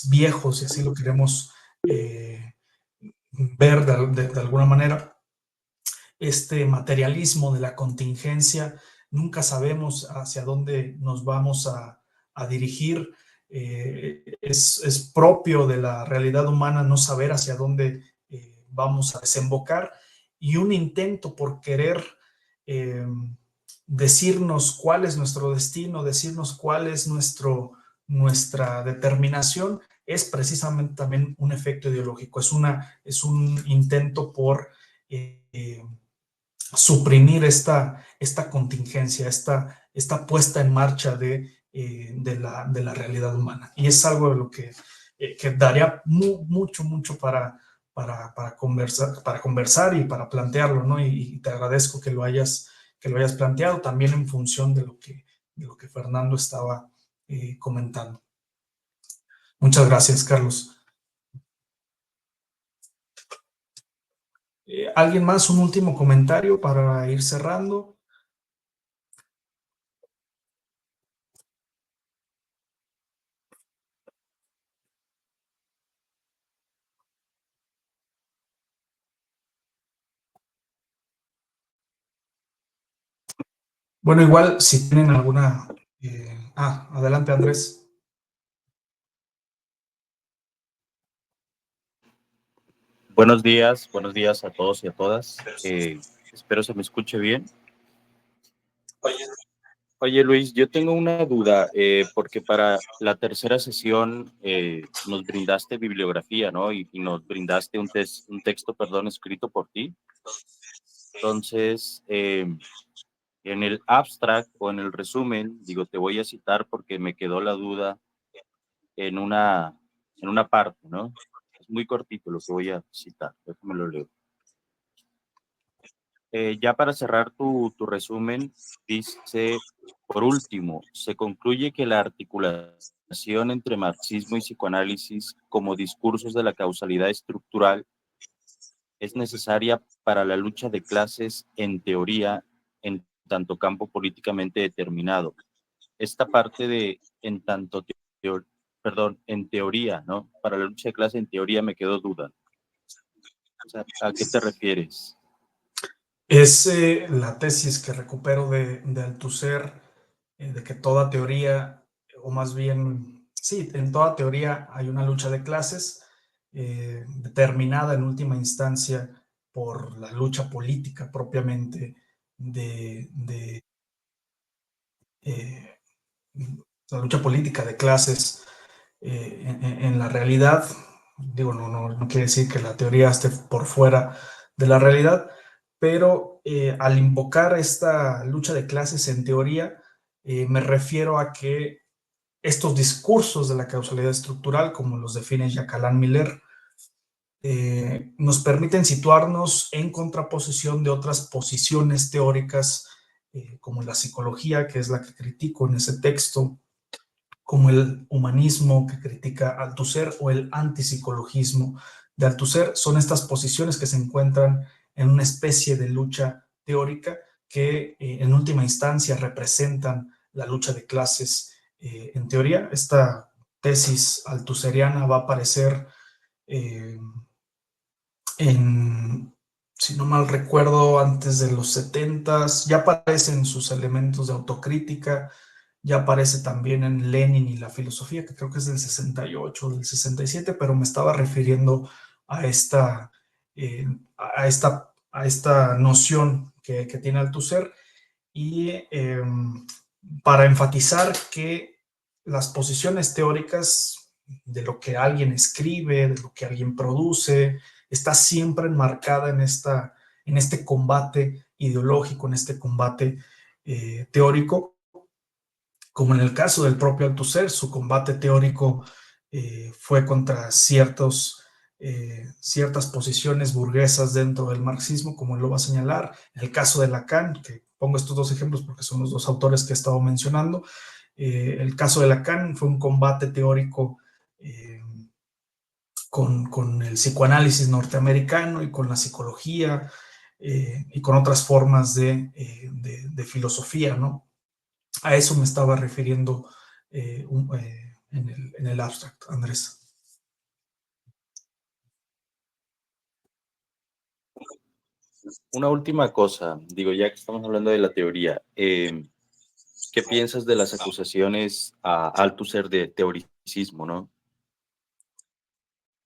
viejo, si así lo queremos ver de alguna manera, este materialismo de la contingencia. Nunca sabemos hacia dónde nos vamos a dirigir. Es propio de la realidad humana no saber hacia dónde vamos a desembocar, y un intento por querer decirnos cuál es nuestro destino, decirnos cuál es nuestra determinación, es precisamente también un efecto ideológico, es un intento por suprimir esta contingencia, esta puesta en marcha de la realidad humana. Y es algo de lo que daría mucho para conversar y para plantearlo, ¿no? Y te agradezco que lo hayas planteado también en función de lo que Fernando estaba comentando. Muchas gracias, Carlos. ¿Alguien más? Un último comentario para ir cerrando. Bueno, igual si tienen alguna Adelante, Andrés. Buenos días a todos y a todas. Espero se me escuche bien. Oye, Luis, yo tengo una duda, porque para la tercera sesión nos brindaste bibliografía, ¿no? Y nos brindaste un texto, perdón, escrito por ti. Entonces, en el abstract o en el resumen, digo, te voy a citar porque me quedó la duda en una parte, ¿no? Es muy cortito lo que voy a citar, déjame lo leo. Ya para cerrar tu resumen, dice, por último, se concluye que la articulación entre marxismo y psicoanálisis como discursos de la causalidad estructural es necesaria para la lucha de clases en teoría, en tanto campo políticamente determinado. Esta parte de en teoría, ¿no? Para la lucha de clase en teoría me quedó duda. O sea, ¿a qué te refieres? Es la tesis que recupero de Althusser, de que toda teoría, o más bien, sí, en toda teoría hay una lucha de clases determinada en última instancia por la lucha política propiamente eh, la lucha política de clases en la realidad. Digo, no quiere decir que la teoría esté por fuera de la realidad, pero al invocar esta lucha de clases en teoría, me refiero a que estos discursos de la causalidad estructural, como los define Jacques Alain Miller, nos permiten situarnos en contraposición de otras posiciones teóricas, como la psicología, que es la que critico en ese texto, como el humanismo que critica Althusser o el antipsicologismo de Althusser. Son estas posiciones que se encuentran en una especie de lucha teórica que en última instancia representan la lucha de clases en teoría. Esta tesis althusseriana va a aparecer si no mal recuerdo, antes de los 70s, ya aparecen sus elementos de autocrítica, ya aparece también en Lenin y la filosofía, que creo que es del 68 o del 67, pero me estaba refiriendo a eh, a esta noción que tiene Althusser, y para enfatizar que las posiciones teóricas de lo que alguien escribe, de lo que alguien produce, está siempre enmarcada en este combate ideológico, en este combate teórico, como en el caso del propio Althusser. Su combate teórico fue contra ciertas posiciones burguesas dentro del marxismo, como él lo va a señalar. En el caso de Lacan, que pongo estos dos ejemplos porque son los dos autores que he estado mencionando, el caso de Lacan fue un combate teórico con el psicoanálisis norteamericano y con la psicología y con otras formas de filosofía, ¿no? A eso me estaba refiriendo en el abstract, Andrés. Una última cosa, digo, ya que estamos hablando de la teoría, ¿qué piensas de las acusaciones a Althusser de teoricismo, no?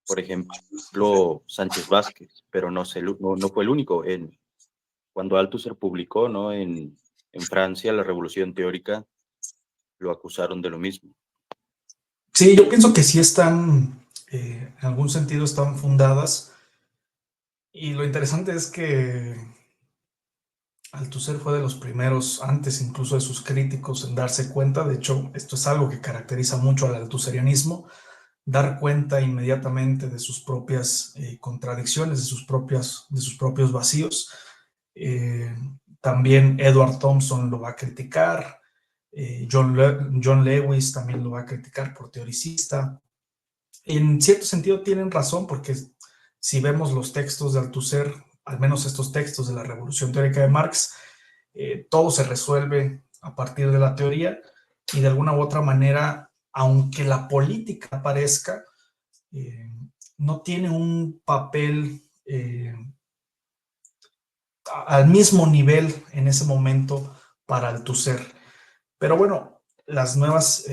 Por ejemplo, Sánchez Vázquez, pero no fue el único. Cuando Althusser publicó, ¿no? En Francia, la Revolución Teórica, lo acusaron de lo mismo. Sí, yo pienso que sí están, en algún sentido están fundadas, y lo interesante es que Althusser fue de los primeros, antes incluso de sus críticos, en darse cuenta. De hecho, esto es algo que caracteriza mucho al althuserianismo, dar cuenta inmediatamente de sus propias contradicciones, de sus propios vacíos. También Edward Thompson lo va a criticar, John Lewis también lo va a criticar por teoricista. En cierto sentido tienen razón, porque si vemos los textos de Althusser, al menos estos textos de la Revolución Teórica de Marx, todo se resuelve a partir de la teoría, y de alguna u otra manera, aunque la política aparezca, no tiene un papel al mismo nivel en ese momento para Althusser. Pero bueno, las nuevas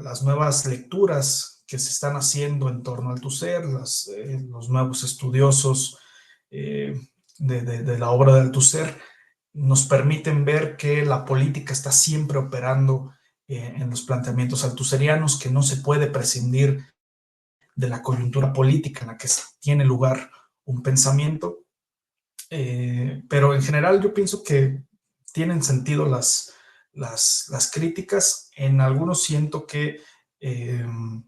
las nuevas lecturas que se están haciendo en torno al Althusser, los nuevos estudiosos de la obra de Althusser, nos permiten ver que la política está siempre operando en los planteamientos althuserianos, que no se puede prescindir de la coyuntura política en la que tiene lugar un pensamiento, pero en general yo pienso que tienen sentido las críticas. En algunos siento que hay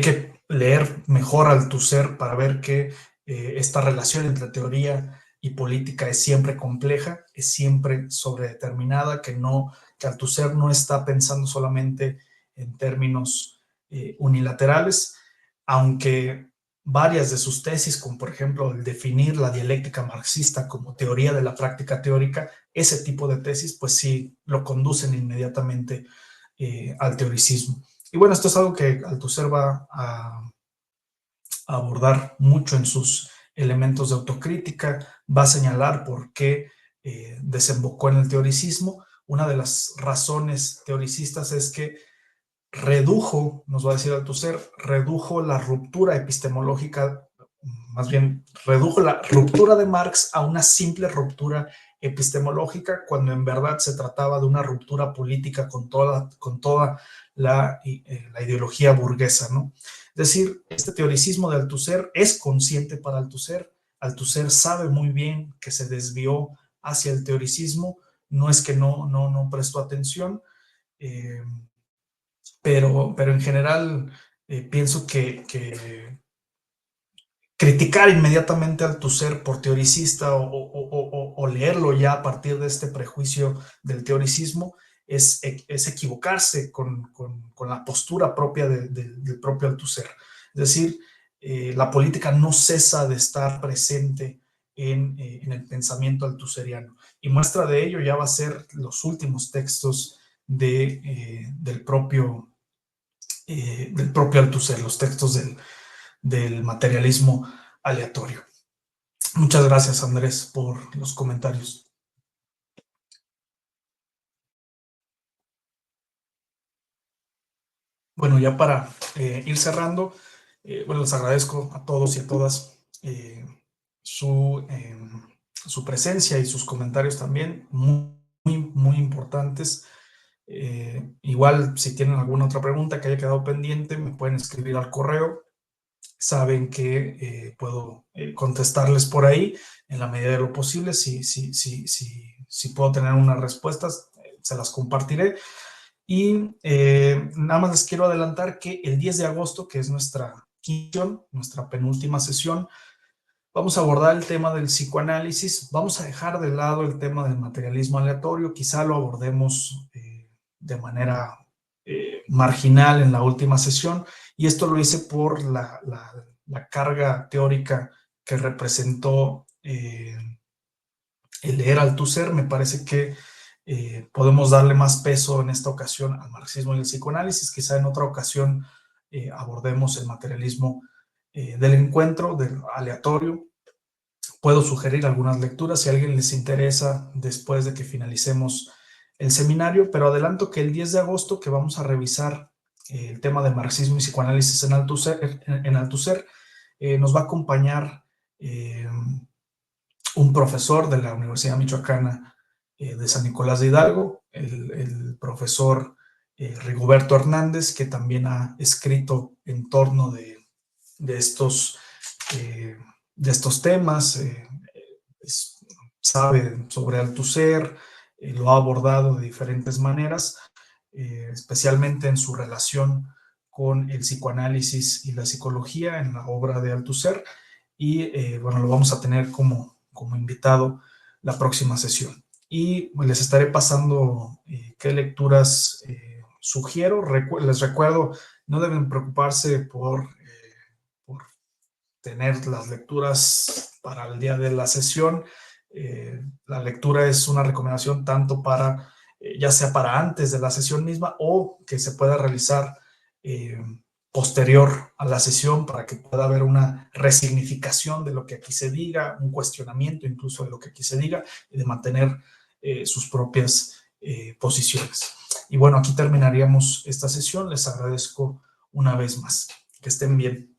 que leer mejor Althusser para ver que esta relación entre teoría y política es siempre compleja, es siempre sobredeterminada, que Althusser no está pensando solamente en términos unilaterales, aunque varias de sus tesis, como por ejemplo el definir la dialéctica marxista como teoría de la práctica teórica, ese tipo de tesis pues sí lo conducen inmediatamente al teoricismo. Y bueno, esto es algo que Althusser va a abordar mucho en sus elementos de autocrítica, va a señalar por qué desembocó en el teoricismo. Una de las razones teoricistas es que nos va a decir Althusser, redujo la ruptura epistemológica, más bien redujo la ruptura de Marx a una simple ruptura epistemológica, cuando en verdad se trataba de una ruptura política con toda la ideología burguesa, ¿no? Es decir, este teoricismo de Althusser es consciente para Althusser. Althusser sabe muy bien que se desvió hacia el teoricismo, no es que no prestó atención, pero en general pienso que criticar inmediatamente a Althusser por teoricista o leerlo ya a partir de este prejuicio del teoricismo es equivocarse con la postura propia del propio Althusser. Es decir, la política no cesa de estar presente en el pensamiento althusseriano. Y muestra de ello ya va a ser los últimos textos del propio Althusser, los textos del materialismo aleatorio. Muchas gracias, Andrés, por los comentarios. Bueno, ya para ir cerrando, bueno, les agradezco a todos y a todas su presencia y sus comentarios también, muy importantes. Igual, si tienen alguna otra pregunta que haya quedado pendiente, me pueden escribir al correo. Saben que puedo contestarles por ahí en la medida de lo posible. Si puedo tener unas respuestas, se las compartiré. Y nada más les quiero adelantar que el 10 de agosto, que es nuestra penúltima sesión, vamos a abordar el tema del psicoanálisis. Vamos a dejar de lado el tema del materialismo aleatorio. Quizá lo abordemos de manera marginal en la última sesión, y esto lo hice por la carga teórica que representó el leer Althusser. Me parece que podemos darle más peso en esta ocasión al marxismo y el psicoanálisis. Quizá en otra ocasión abordemos el materialismo del encuentro, del aleatorio. Puedo sugerir algunas lecturas si a alguien les interesa después de que finalicemos el seminario, pero adelanto que el 10 de agosto, que vamos a revisar el tema de marxismo y psicoanálisis en Althusser, nos va a acompañar un profesor de la Universidad Michoacana de San Nicolás de Hidalgo, el profesor Rigoberto Hernández, que también ha escrito en torno de estos temas, sabe sobre Althusser, lo ha abordado de diferentes maneras, especialmente en su relación con el psicoanálisis y la psicología en la obra de Althusser, y bueno, lo vamos a tener como invitado la próxima sesión. Y les estaré pasando qué lecturas sugiero. Les recuerdo, no deben preocuparse por tener las lecturas para el día de la sesión. La lectura es una recomendación tanto para, ya sea para antes de la sesión misma o que se pueda realizar posterior a la sesión, para que pueda haber una resignificación de lo que aquí se diga, un cuestionamiento incluso de lo que aquí se diga, y de mantener sus propias posiciones. Y bueno, aquí terminaríamos esta sesión. Les agradezco una vez más. Que estén bien.